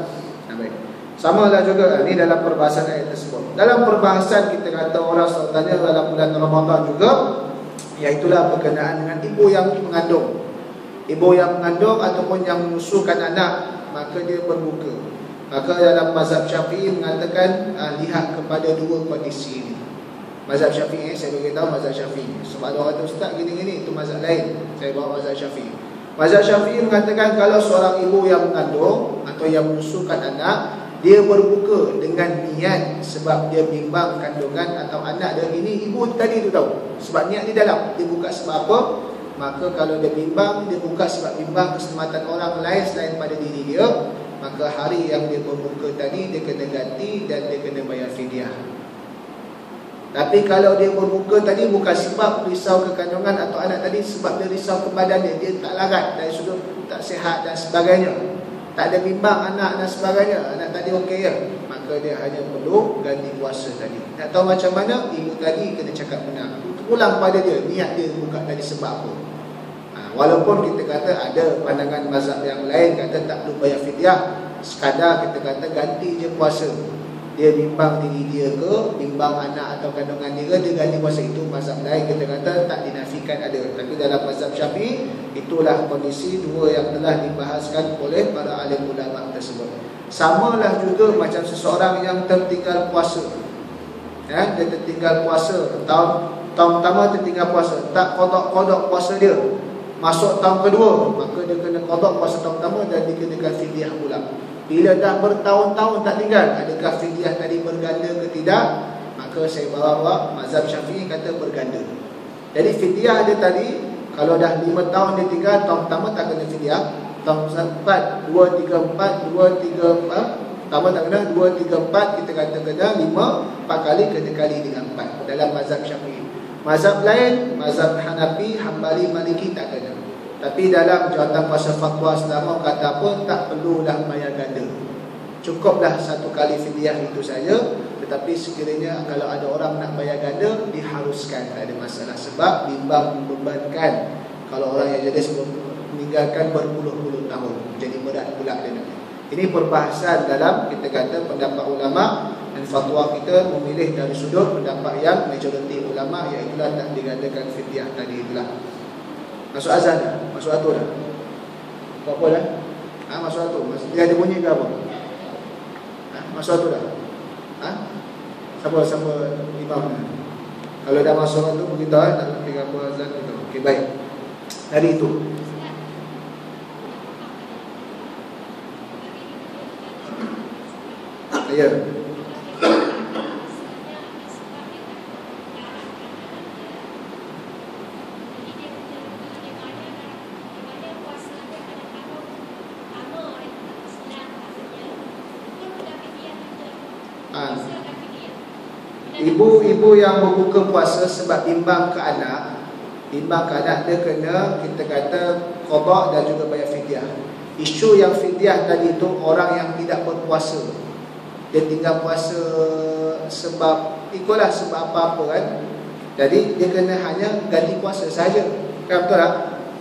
Baik. Sama lah juga ni dalam perbahasan ayat tersebut. Dalam perbahasan kita kata orang tanya dalam bulan Ramadan juga, iaitulah berkenaan dengan ibu yang mengandung. Ibu yang mengandung ataupun yang menyusukan anak, maka dia berbuka. Maka dalam mazhab Syafi'i mengatakan lihat kepada dua kondisi ini. Mazhab Syafi'i, saya beritahu mazhab Syafi'i. Sebab ada orang tu ustaz gini-gini, itu mazhab lain. Saya bawa mazhab Syafi'i. Mazhab Syafi'i mengatakan kalau seorang ibu yang mengandung atau yang menyusukan anak, dia berbuka dengan niat sebab dia bimbang kandungan atau anak dia ini, ibu tadi tu tahu. Sebab niat di dalam, dia buka sebab apa? Maka kalau dia bimbang, dia buka sebab bimbang keselamatan orang lain selain pada diri dia, maka hari yang dia berbuka tadi dia kena ganti dan dia kena bayar fidyah. Tapi kalau dia berbuka tadi bukan sebab risau ke kandungan atau anak tadi, sebab dia risau ke badan dia tak larat dari sudut tak sihat dan sebagainya, tak ada bimbang anak dan sebagainya, anak tadi okey ya, maka dia hanya perlu ganti puasa tadi. Tak tahu macam mana, ibu tadi kena cakap benar, ulang pada dia, niat dia buka tadi sebab apa. Walaupun kita kata ada pandangan mazhab yang lain kata tak perlu bayar fidyah, sekadar kita kata ganti je puasa. Dia bimbang diri dia ke, bimbang anak atau kandungan dia ganti puasa, itu mazhab lain kita kata tak dinafikan ada. Tapi dalam mazhab Syafi'i, itulah kondisi dua yang telah dibahaskan oleh para alim ulama tersebut. Samalah juga macam seseorang yang tertinggal puasa. Dia tertinggal puasa, tahun pertama tertinggal puasa, tak kodok puasa dia. Masuk tahun kedua, maka dia kena kodok puasa tahun pertama dan dikenakan fidyah pula. Bila dah bertahun-tahun tak tinggal, adakah fidyah tadi berganda ke tidak? Maka saya bawa mazhab Syafi'i kata berganda. Jadi fidyah dia tadi, kalau dah 5 tahun dia tinggal, tahun pertama tak kena fidyah. Tahun 4, 2, 3, 4, 2, 3, 4, pertama tak kena, 2, 3, 4 kita kata kena, 5, 4 kali kena kali dengan 4 dalam mazhab Syafi'i. Mazhab lain, mazhab Hanafi, Hambali, Maliki tak kena. Tapi dalam jawatan kuasa fatwa selama kata apa, tak perlulah bayar ganda. Cukuplah satu kali fidyah itu saja. Tetapi sekiranya kalau ada orang nak bayar ganda, diharuskan, tak ada masalah. Sebab bimbang membebankan. Kalau orang yang jadi meninggalkan berpuluh-puluh tahun, jadi berat pula dia nanti. Ini perbahasan dalam kita kata pendapat ulama, dan fatwa kita memilih dari sudut pendapat yang majoriti ulama, iaitulah tak digandakan fidyah tadi itulah. Masuk azan dah? Masuk atur dah? Apa dah? Masuk atur. Dia ada bunyi ke apa? Masuk atur dah? Siapa imam? Kalau dah masuk atur, beritahu tak tinggal apa azan kita. Okey, baik. Dari itu. Ya. Ibu-ibu yang berbuka puasa sebab bimbang ke anak, dia kena, kita kata, qada dan juga bayar fidyah. Isu yang fidyah tadi itu orang yang tidak berpuasa, dia tinggal puasa sebab ikutlah sebab apa-apa kan. Jadi dia kena hanya ganti puasa saja, kan, betul tak?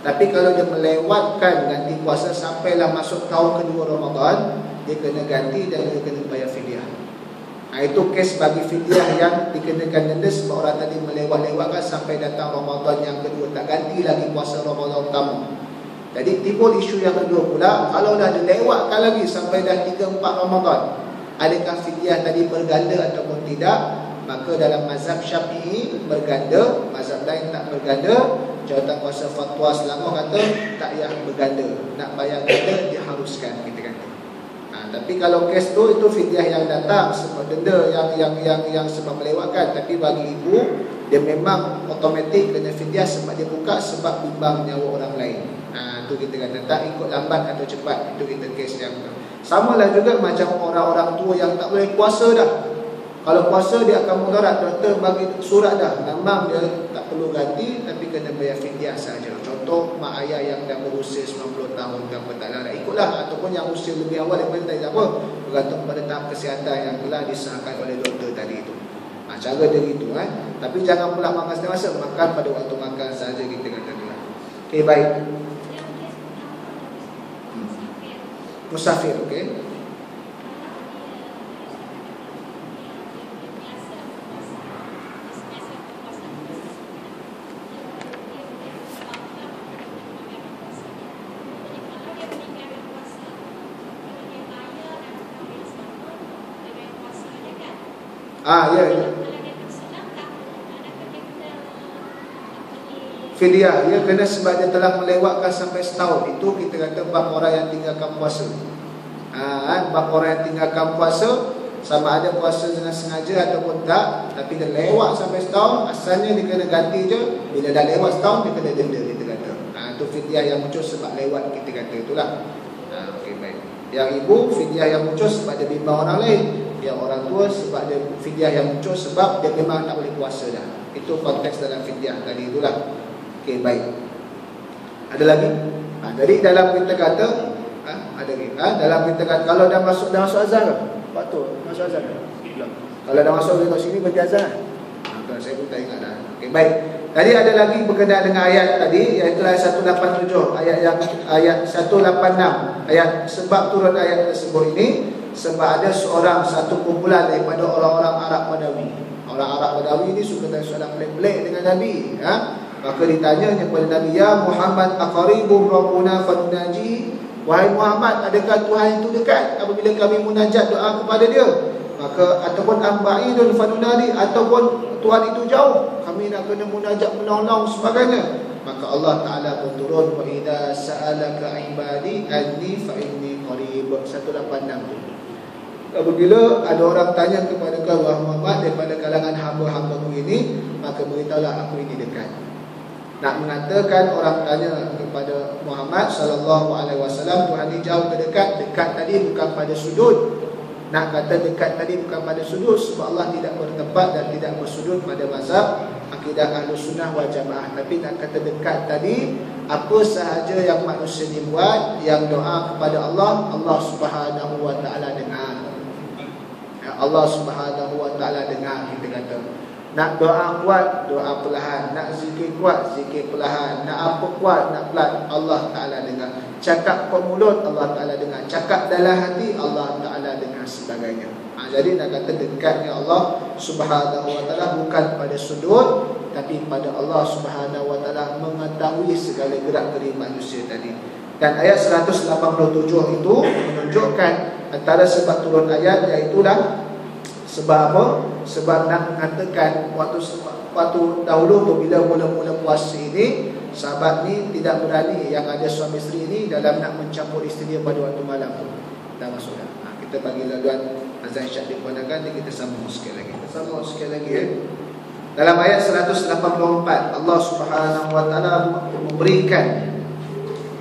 Tapi kalau dia melewatkan ganti puasa sampailah masuk tahun kedua Ramadan, dia kena ganti dan dia kena bayar fidyah. Itu kes bagi fidyah yang dikenakan denda sebab orang tadi melewat-lewatkan sampai datang Ramadan yang kedua, tak ganti lagi puasa Ramadan utama. Jadi timbul isu yang kedua pula, kalau dah dilewatkan lagi sampai dah 3-4 Ramadan, adakah fidyah tadi berganda ataupun tidak? Maka dalam mazhab Syafi'i berganda, mazhab lain tak berganda. Jawatan kuasa fatwa Selangor kata tak payah berganda, nak bayar ganda diharuskan, kita kata. Tapi kalau kes tu, itu fidyah yang datang sebab denda yang sebab melewatkan. Tapi bagi ibu, dia memang otomatik kena fidyah sebab dia buka sebab bimbang nyawa orang lain. Tu kita kata tak ikut lambat atau cepat. Itu kita kes yang sama lah juga macam orang-orang tua yang tak boleh puasa dah. Kalau puasa dia akan mudarat, doktor bagi surat dah, memang dia tak perlu ganti, tapi kena bayar fidyah saja. Contoh mak ayah yang dah berusia 90 tahun dan tak larat, ikutlah. Ataupun yang usia lebih awal daripada tak apa, bergantung pada tahap kesihatan yang telah disahkan oleh doktor tadi itu. Cara dia gitu kan. Tapi jangan pula makan semasa, makan pada waktu makan saja, kita kata dia. Okey, baik. Musafir, okey. Ya. Fidyah, dia kena sebab dia telah melewatkan sampai setahun. Itu kita kata bab orang yang tinggalkan puasa. Bab orang yang tinggalkan puasa, sama ada puasa dengan sengaja ataupun tak, tapi dia lewat sampai setahun, asalnya dia kena ganti je. Bila dah lewat setahun, dia kena denda, kita kata. Itu fidyah yang muncul sebab lewat, kita kata itulah. Okey, baik. Yang ibu, fidyah yang muncul sebab dia bimbang orang lain. Yang orang tua sebab dia fidyah yang muncul sebab dia memang tak boleh puasa dah. Itu konteks dalam fidyah tadi itulah. Okey, baik. Ada lagi? Jadi dalam kita kata ada lagi. Dalam kita kata kalau dah masuk azan ke? Patut masuk azan ke? Kalau dah masuk ke sini berarti azan. Kalau saya pun tak ingat dah. Okey, baik. Tadi ada lagi berkenaan dengan ayat tadi, iaitu ayat 187, ayat 186. Ayat sebab turun ayat tersebut ini sebab ada satu kumpulan daripada orang-orang Arab Badawi. Orang Arab Badawi ini suka tanya soalan pelik-pelik dengan Nabi. Maka ditanya kepada Nabi, ya Muhammad, aqaribum rabbuna fanunaji. Wahai Muhammad, adakah Tuhan itu dekat apabila kami munajat doa kepada dia? Maka ataupun amba'idun fanunari, ataupun Tuhan itu jauh, kami nak kena munajat menolong sebagainya. Maka Allah Ta'ala pun turun, wa idza sa'alaka ibadi anni fa inni qarib. 186 tu. Apabila ada orang tanya kepada kau wahai Muhammad daripada kalangan hamba-hamba-Mu ini, maka beritahulah aku ini dekat. Nak mengatakan orang tanya kepada Muhammad sallallahu alaihi wasallam Tuhan ini jauh ke dekat, dekat tadi bukan pada sudut. Nak kata dekat tadi bukan pada sudut sebab Allah tidak bertempat dan tidak bersudut pada mazhab akidah Ahlus Sunnah wal Jamaah. Tapi nak kata dekat tadi, apa sahaja yang manusia dibuat, yang doa kepada Allah, Allah Subhanahu wa taala dengar. Allah Subhanahu wa taala dengar, kita kata. Nak doa kuat, doa perlahan. Nak zikir kuat, zikir perlahan. Nak apa kuat, nak pelan, Allah Ta'ala dengar. Cakap ke mulut, Allah Ta'ala dengar. Cakap dalam hati, Allah Ta'ala dengar sebagainya. Jadi nak kata dekatnya Allah Subhanahu wa taala bukan pada sudut, tapi pada Allah Subhanahu wa taala mengetahui segala gerak geri manusia tadi. Dan ayat 187 itu menunjukkan antara sebab turun ayat, iaitulah sebab apa? Sebab nak mengatakan waktu dahulu tu bila mula-mula puasa ini, sahabat ni tidak berani yang ada suami isteri ini dalam nak mencampur isteri dia pada waktu malam tu. Dah masuk dah. Kita bagi laluan azan syak dikumandangkan, kita sambung sikit lagi. Dalam ayat 184 Allah Subhanahu wa taala memberikan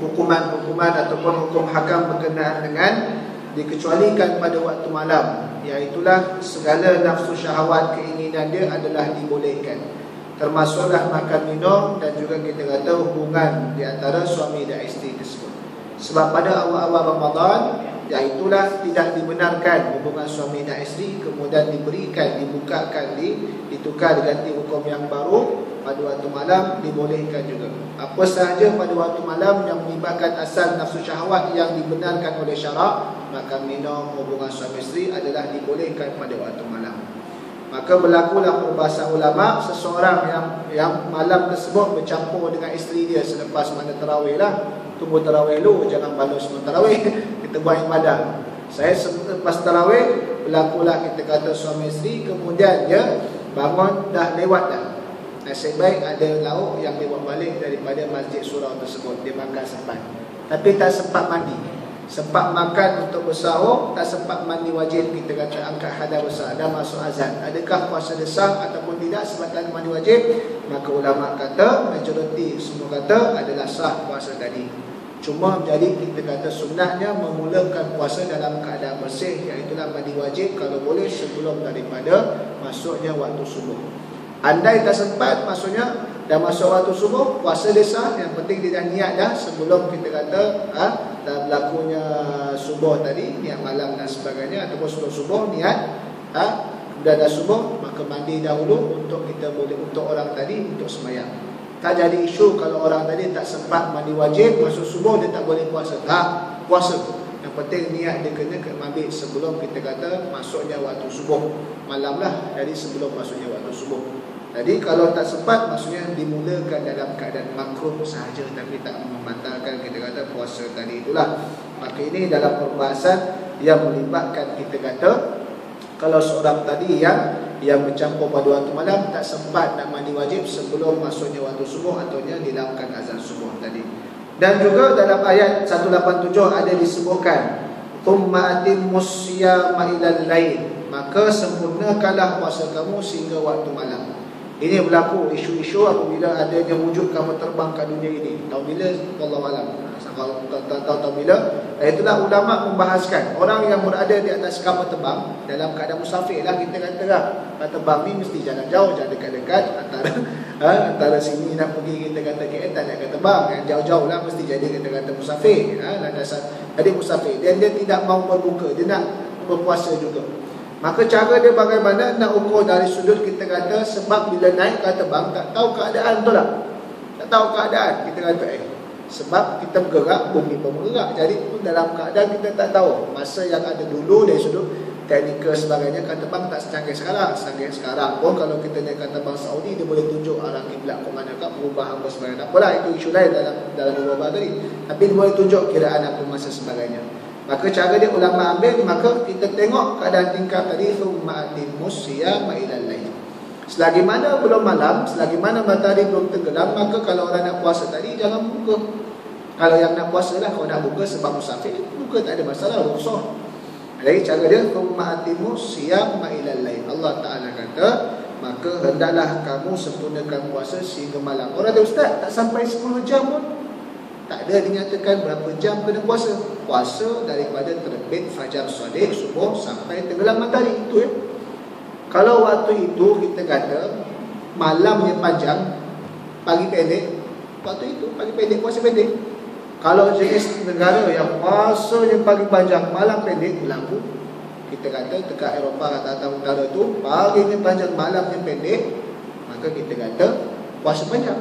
hukuman-hukuman ataupun hukum hakam berkenaan dengan dikecualikan pada waktu malam. Iaitulah segala nafsu syahwat, keinginan dia adalah dibolehkan, termasuklah makan minum dan juga kita kata hubungan di antara suami dan isteri tersebut. Sebab pada awal-awal Ramadan, iaitulah tidak dibenarkan hubungan suami dan isteri, kemudian diberikan, dibukakan, ditukar diganti hukum yang baru. Pada waktu malam dibolehkan juga. Apa sahaja pada waktu malam yang menyebabkan asal nafsu syahwat yang dibenarkan oleh syarak, makan minum, hubungan suami isteri adalah dibolehkan pada waktu malam. Maka berlakulah perbahasan ulama, seseorang yang malam tersebut bercampur dengan isteri dia selepas mana tarawih lah. Tunggu tarawih dulu, jangan balas semua tarawih. Kita buat ibadah. Saya selepas tarawih, berlakulah kita kata suami isteri, kemudian dia bangun dah lewat dah. Nasib baik ada lauk yang dia bawa balik daripada masjid surau tersebut, dia makan sempat. Tapi tak sempat mandi. Sempat makan untuk bersahur, tak sempat mandi wajib, kita kata angkat hadas besar, dah masuk azan. Adakah puasa dia sah ataupun tidak sebab tak mandi wajib? Maka ulama kata, majoriti semua kata adalah sah puasa tadi. Cuma jadi kita kata sunnahnya memulakan puasa dalam keadaan bersih, iaitulah mandi wajib kalau boleh sebelum daripada masuknya waktu subuh. Andai tak sempat, maksudnya dah masuk waktu subuh, puasa dia sah. Yang penting dia dah niat dah sebelum kita kata dah berlakunya subuh tadi, niat malam dan sebagainya, ataupun sebelum subuh niat dah subuh, maka mandi dahulu untuk kita boleh, untuk orang tadi untuk sembahyang. Tak jadi isu kalau orang tadi tak sempat mandi wajib, masuk subuh dia tak boleh puasa. Tak, puasa. Yang penting niat dia kena ambil sebelum kita kata masuknya waktu subuh. Malam lah, jadi sebelum masuknya waktu subuh. Jadi kalau tak sempat, maksudnya dimulakan dalam keadaan makruh sahaja, tapi tak membatalkan kita kata puasa tadi itulah. Maka ini dalam perbahasan yang melibatkan kita kata, kalau seorang tadi yang bercampur pada waktu malam tak sempat nak mandi wajib sebelum masuknya waktu subuh, ataunya dilakukan azan subuh tadi. Dan juga dalam ayat 187 ada disebutkan, "Tsumma atimmus siyama ilal lail," maka sempurnakanlah puasa kamu sehingga waktu malam. Ini berlaku isu-isu apabila adanya wujud kamu terbang ke dunia ini. Tahu bila? Wallahu alam. Kalau tahu bila, itulah ulama membahaskan orang yang berada di atas kapal terbang dalam keadaan musafir lah, kita kata lah. Kapal terbang ni mesti jalan jauh, jalan dekat-dekat antara sini nak pergi kita kata KL, tak nak kata terbang, yang jauh-jauh lah mesti jadi kita kata musafir. Landasan jadi musafir, dan dia tidak mahu berbuka, dia nak berpuasa juga. Maka cara dia bagaimana nak ukur dari sudut kita kata, sebab bila naik ke terbang tak tahu keadaan, betul tak? Tak tahu keadaan, kita kata sebab kita bergerak, bumi pun bergerak, jadi pun dalam keadaan kita tak tahu. Masa yang ada dulu dari sudut teknikal sebagainya, kapal terbang tak secanggih sekarang. Sekarang pun kalau kita naik kapal terbang Saudi, dia boleh tunjuk arah kiblat ke mana, kat berubah apa sebagainya. Tak apalah, itu isu lain dalam beberapa tadi. Tapi dia boleh tunjuk kiraan apa masa sebagainya. Maka cara dia ulama ambil, maka kita tengok keadaan tingkah tadi, "Tsumma atimmus siyama ilal lail." Selagi mana belum malam, selagi mana matahari belum tenggelam, maka kalau orang nak puasa tadi jangan buka. Kalau yang nak puasa lah, kalau nak buka sebab musafir, buka tak ada masalah, rukhsah. Jadi cara dia, "Tsumma atimmus siyama ilal lail." Allah Taala kata, maka hendaklah kamu sempurnakan puasa sehingga malam. Orang kata, "Ustaz, tak sampai 10 jam pun?" Tak ada dinyatakan berapa jam kena puasa. Puasa daripada terbit fajar shadiq subuh sampai tenggelam matahari, itu ya. Kalau waktu itu kita kata malamnya panjang, pagi pendek, waktu itu pagi pendek, puasa pendek. Kalau jenis negara yang puasanya pagi panjang, malam pendek, berlaku kita kata dekat Eropah atau utara tu paginya panjang, malamnya pendek, maka kita kata puasa panjang.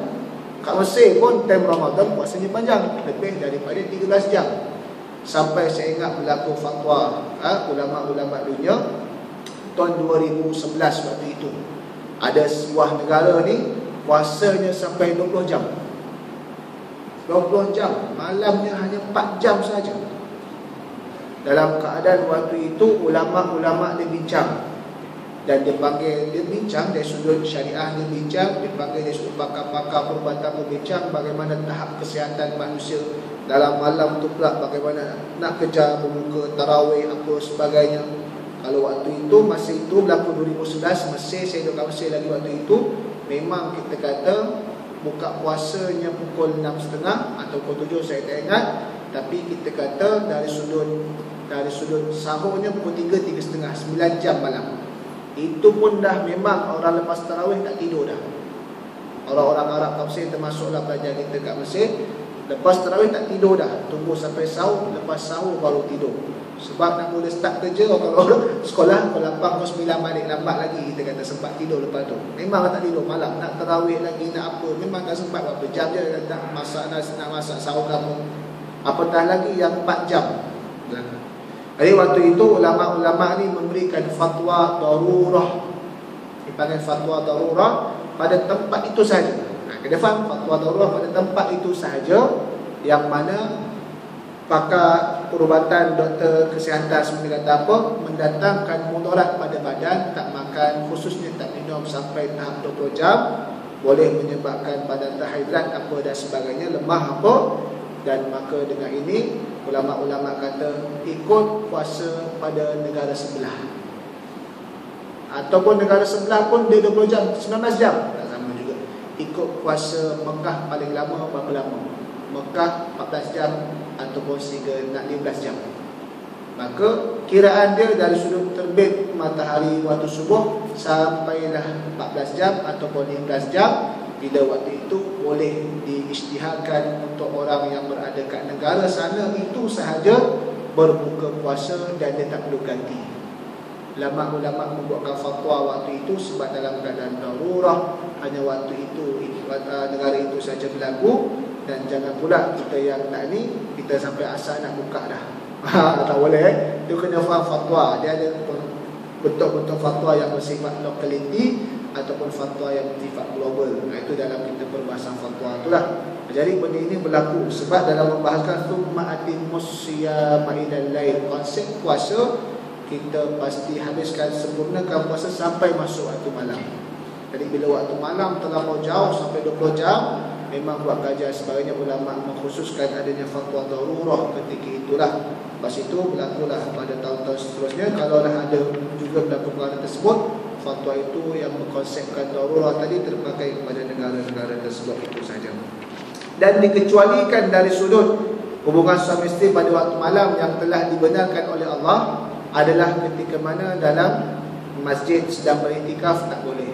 Kat Mesir pun time Ramadan puasanya panjang, lebih daripada 13 jam. Sampai saya ingat berlaku fatwa ulama-ulama dunia tahun 2011 waktu itu. Ada sebuah negara ni puasanya sampai 20 jam. 20 jam, malamnya hanya 4 jam saja. Dalam keadaan waktu itu ulama-ulama dia bincang, dan dia panggil, dia bincang dari sudut syariah, dia bincang, dia panggil dari sudut pakar-pakar perubatan, berbincang bagaimana tahap kesihatan manusia dalam malam tu pula, bagaimana nak kejar membuka tarawih apa sebagainya. Kalau waktu itu, masa itu berlaku 2011 Mesir, saya duduk kat Mesir lagi waktu itu, memang kita kata buka puasanya pukul 6.30 atau pukul 7, saya tak ingat. Tapi kita kata dari sudut dari sudut sahurnya pukul 3, 3.30, 9 jam malam. Itu pun dah memang orang lepas tarawih tak tidur dah. Orang-orang Arab tafsir termasuklah pelajar kita kat Mesir, lepas tarawih tak tidur dah, tunggu sampai sahur, lepas sahur baru tidur. Sebab nak mula start kerja, kalau sekolah pukul 8, pukul 9 balik, lambat lagi kita kata sempat tidur lepas tu. Memang tak tidur malam, nak tarawih lagi, nak apa, memang tak sempat berapa jam je nak masak nasi, nak masak sahur kamu. Apatah lagi yang 4 jam. Jadi waktu itu ulama-ulama ni memberikan fatwa darurah. Dipanggil fatwa darurah pada tempat itu sahaja. Kena faham, fatwa darurah pada tempat itu sahaja, yang mana pakar perubatan, doktor kesihatan sebenarnya kata apa, mendatangkan mudarat pada badan, tak makan, khususnya tak minum sampai tahap 20 jam, boleh menyebabkan badan terhidrat apa dan sebagainya, lemah apa. Dan maka dengan ini ulama-ulama kata ikut puasa pada negara sebelah, ataupun negara sebelah pun dia 20 jam, 19 jam tak sama juga. Ikut puasa Mekah paling lama berapa lama, Mekah 14 jam ataupun sehingga nak 15 jam. Maka kiraan dia dari sudut terbit matahari waktu subuh sampailah 14 jam ataupun 15 jam. Bila waktu itu boleh diisytiharkan untuk orang yang berada kat negara sana itu sahaja berbuka puasa dan dia tak perlu ganti. Ulama-ulama membuatkan fatwa waktu itu sebab dalam keadaan darurah, hanya waktu itu negara itu saja berlaku. Dan jangan pula kita yang tak ni, kita sampai asal nak buka dah. Tak boleh. Dia kena faham fatwa. Dia ada bentuk-bentuk fatwa yang bersifat locality ataupun fatwa yang bersifat global. Itu dalam kita perbahasan fatwa itulah. Jadi benda ini berlaku sebab dalam membahaskan thumma atimmus siyama ilal lail, konsep puasa kita pasti habiskan, sempurnakan puasa sampai masuk waktu malam. Jadi bila waktu malam terlampau jauh sampai 20 jam, memang buat kajian sebagainya, ulama mengkhususkan adanya fatwa darurah ketika itulah. Lepas itu berlakulah pada tahun-tahun seterusnya, kalau dah ada juga berlaku perkara tersebut, fatwa itu yang mengkonsepkan darurah tadi terpakai kepada negara-negara tersebut itu saja. Dan dikecualikan dari sudut hubungan suami isteri pada waktu malam yang telah dibenarkan oleh Allah adalah ketika mana dalam masjid sedang beriktikaf tak boleh.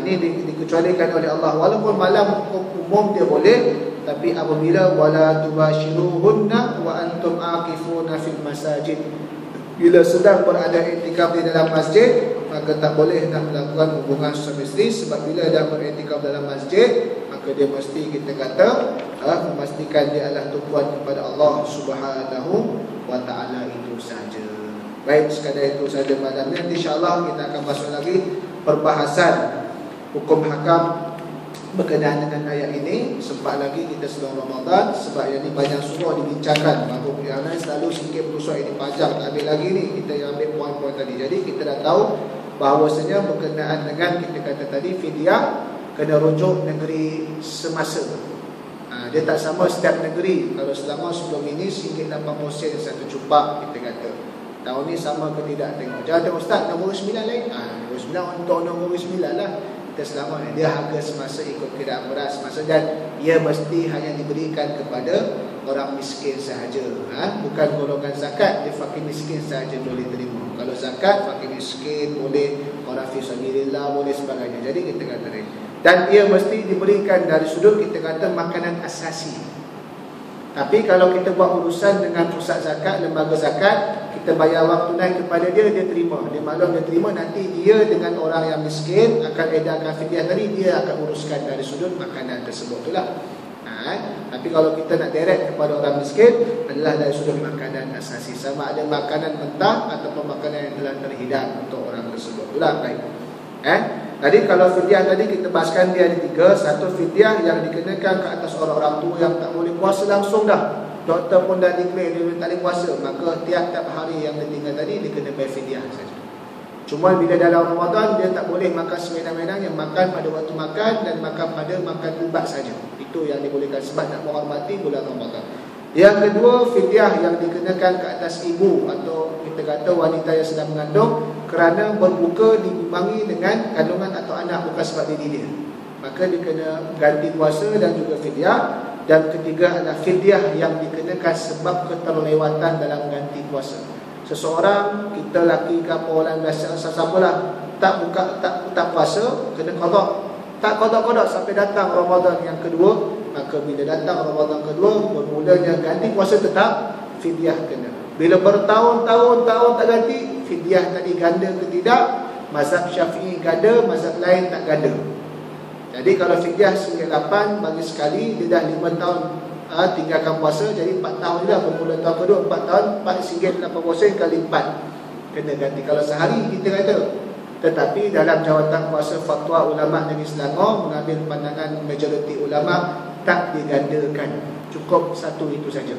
Ini dikecualikan oleh Allah. Walaupun malam umum dia boleh, tapi apabila wala tubashiruhunna wa antum aqifuna fil masajid, bila sedang berada iktikaf di dalam masjid, maka tak boleh nak melakukan hubungan suami isteri. Sebab bila dah beriktikaf dalam masjid, maka dia mesti, kita kata, memastikan dia adalah tumpuan kepada Allah Subhanahu wa ta'ala itu saja. Baik, sekadar itu saja malam ini. InsyaAllah kita akan masuk lagi perbahasan hukum hakam berkenaan dengan ayat ini. Sempat lagi kita sebelum Ramadan, sebab yang ini banyak surah dibincangkan. Maka yang lain selalu sikit berusah ini panjang, tak ambil lagi ni, kita yang ambil poin-poin tadi. Jadi kita dah tahu bahawasanya berkenaan dengan kita kata tadi fidyah kena rujuk negeri semasa. Dia tak sama setiap negeri. Kalau selama sebelum ini RM80 satu cupak, kita kata tahun ni sama ke tidak, tengok. Jangan tengok Ustaz nombor 9 lain. Nombor 9 untuk nombor 9 lah. Kita selama ni dia harga semasa ikut keadaan beras semasa, dan ia mesti hanya diberikan kepada orang miskin sahaja. Bukan golongan zakat, dia fakir miskin sahaja boleh terima. Kalau zakat, fakir miskin boleh, orang fi sabilillah boleh, sebagainya. Jadi kita kata ni, dan ia mesti diberikan dari sudut kita kata makanan asasi. Tapi kalau kita buat urusan dengan pusat zakat, lembaga zakat, kita bayar wang tunai kepada dia, dia terima. Dia maklum dia terima, nanti dia dengan orang yang miskin akan edarkan fidyah tadi, dia akan uruskan dari sudut makanan tersebut itulah. Tapi kalau kita nak direct kepada orang miskin, adalah dari sudut makanan asasi, sama ada makanan mentah ataupun makanan yang telah terhidang untuk orang tersebut itulah. Baik. Tadi kalau fidyah tadi kita bahaskan dia ada 3. Satu, fidyah yang dikenakan ke atas orang-orang tua yang tak boleh puasa langsung dah. Doktor pun dah declare dia tak boleh puasa, maka tiap-tiap hari yang dia tinggal tadi dia kena bayar fidyah saja. Cuma bila dalam Ramadan dia tak boleh makan sewenang-wenang, yang makan pada waktu makan dan makan pada makan ubat saja. Itu yang dibolehkan sebab nak menghormati bulan Ramadan. Yang kedua, fidyah yang dikenakan ke atas ibu atau kita kata wanita yang sedang mengandung kerana berbuka diimbangi dengan kandungan atau anak, bukan sebab diri dia. Maka dia kena ganti puasa dan juga fidyah. Dan ketiga adalah fidyah yang dikenakan sebab keterlewatan dalam ganti puasa. Seseorang, kita laki ke apa orang biasa siapalah, tak puasa, kena qada. Tak qada-qada sampai datang Ramadan yang kedua, maka bila datang Ramadan kedua, bermulanya ganti puasa tetap, fidyah kena. Bila bertahun-tahun tak ganti, fidyah tadi ganda ke tidak? Mazhab Syafi'i ganda, mazhab lain tak ganda. Jadi kalau fidyah sehingga 8 bagi sekali, dia dah 5 tahun tinggalkan puasa, jadi 4 tahun je dah, bermula tahun kedua 4 tahun, 4 singgit 8 puasa kali 4 kena ganti. Kalau sehari kita kata. Tetapi dalam jawatan kuasa fatwa ulama Negeri Selangor mengambil pandangan majoriti ulama tak digandakan, cukup satu itu saja.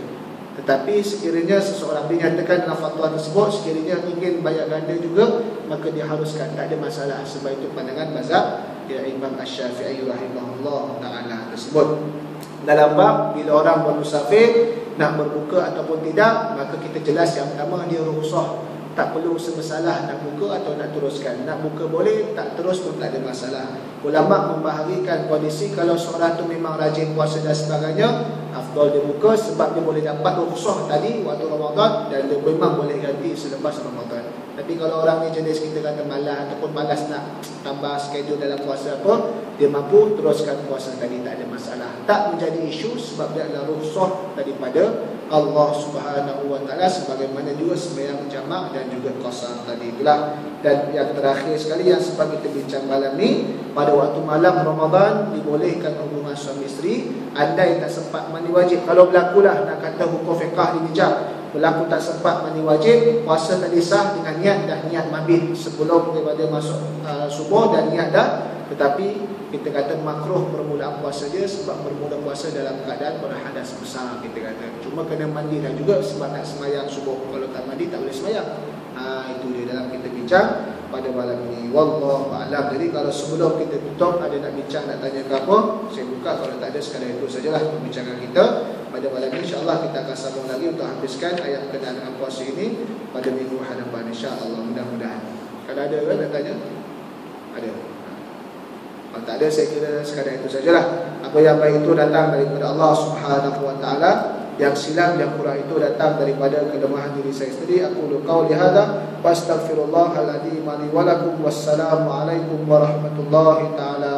Tetapi sekiranya seseorang dinyatakan dalam fatwa tersebut sekiranya ingin bayar ganda juga, maka diharuskan, tak ada masalah. Sebab itu pandangan mazhab Imam Asy-Syafi'i rahimahullah ta'ala tersebut. Dalam bab bila orang bermusafir nak berbuka ataupun tidak, maka kita jelas yang pertama dia rukhsah, tak perlu sebesalah nak buka atau nak teruskan. Nak buka boleh, tak terus pun tak ada masalah. Ulama membahagikan kondisi kalau seorang tu memang rajin puasa dan sebagainya, afdal dia buka sebab dia boleh dapat rukhsah tadi waktu Ramadan, dan dia memang boleh ganti selepas Ramadan. Tapi kalau orang ni jenis kita kata malas ataupun malas nak tambah schedule dalam puasa apa, dia mampu teruskan puasa tadi, tak ada masalah. Tak menjadi isu sebab dia adalah rukhsah daripada Allah Subhanahu wa taala, sebagaimana juga sembahyang jamak dan juga qasar tadi pula. Dan yang terakhir sekali yang sebab kita bincang malam ni, pada waktu malam Ramadan dibolehkan hubungan suami isteri andai tak sempat mandi wajib. Kalau berlakulah nak kata hukum fiqh dibijak, berlaku tak sempat mandi wajib, puasa tadi sah dengan niat mabit sebelum daripada masuk subuh dan niat dah. Tetapi kita kata makruh permulaan puasa je sebab bermula puasa dalam keadaan berhadas besar, kita kata. Cuma kena mandi dah juga sebab nak semayang subuh. Kalau tak mandi tak boleh semayang. Itu dia dalam kita bincang pada malam ini. Wallahu a'lam. Jadi kalau sebelum kita tutup ada nak bincang, nak tanya ke apa, saya buka. Kalau tak ada, sekadar itu sajalah pembincangan kita pada malam ini. InsyaAllah kita akan sambung lagi untuk habiskan ayat berkenaan dengan puasa ini pada minggu hadapan, insyaAllah, mudah-mudahan. Kalau ada kan nak tanya? Ada. Kalau tak ada, saya kira sekadar itu sajalah. Apa yang baik itu datang daripada Allah Subhanahu wa ta'ala, yang silam, yang kurang itu datang daripada kelemahan diri saya sendiri. Aku qauli hadza wa astaghfirullahal adzim li wa lakum. Wassalamu alaikum warahmatullahi taala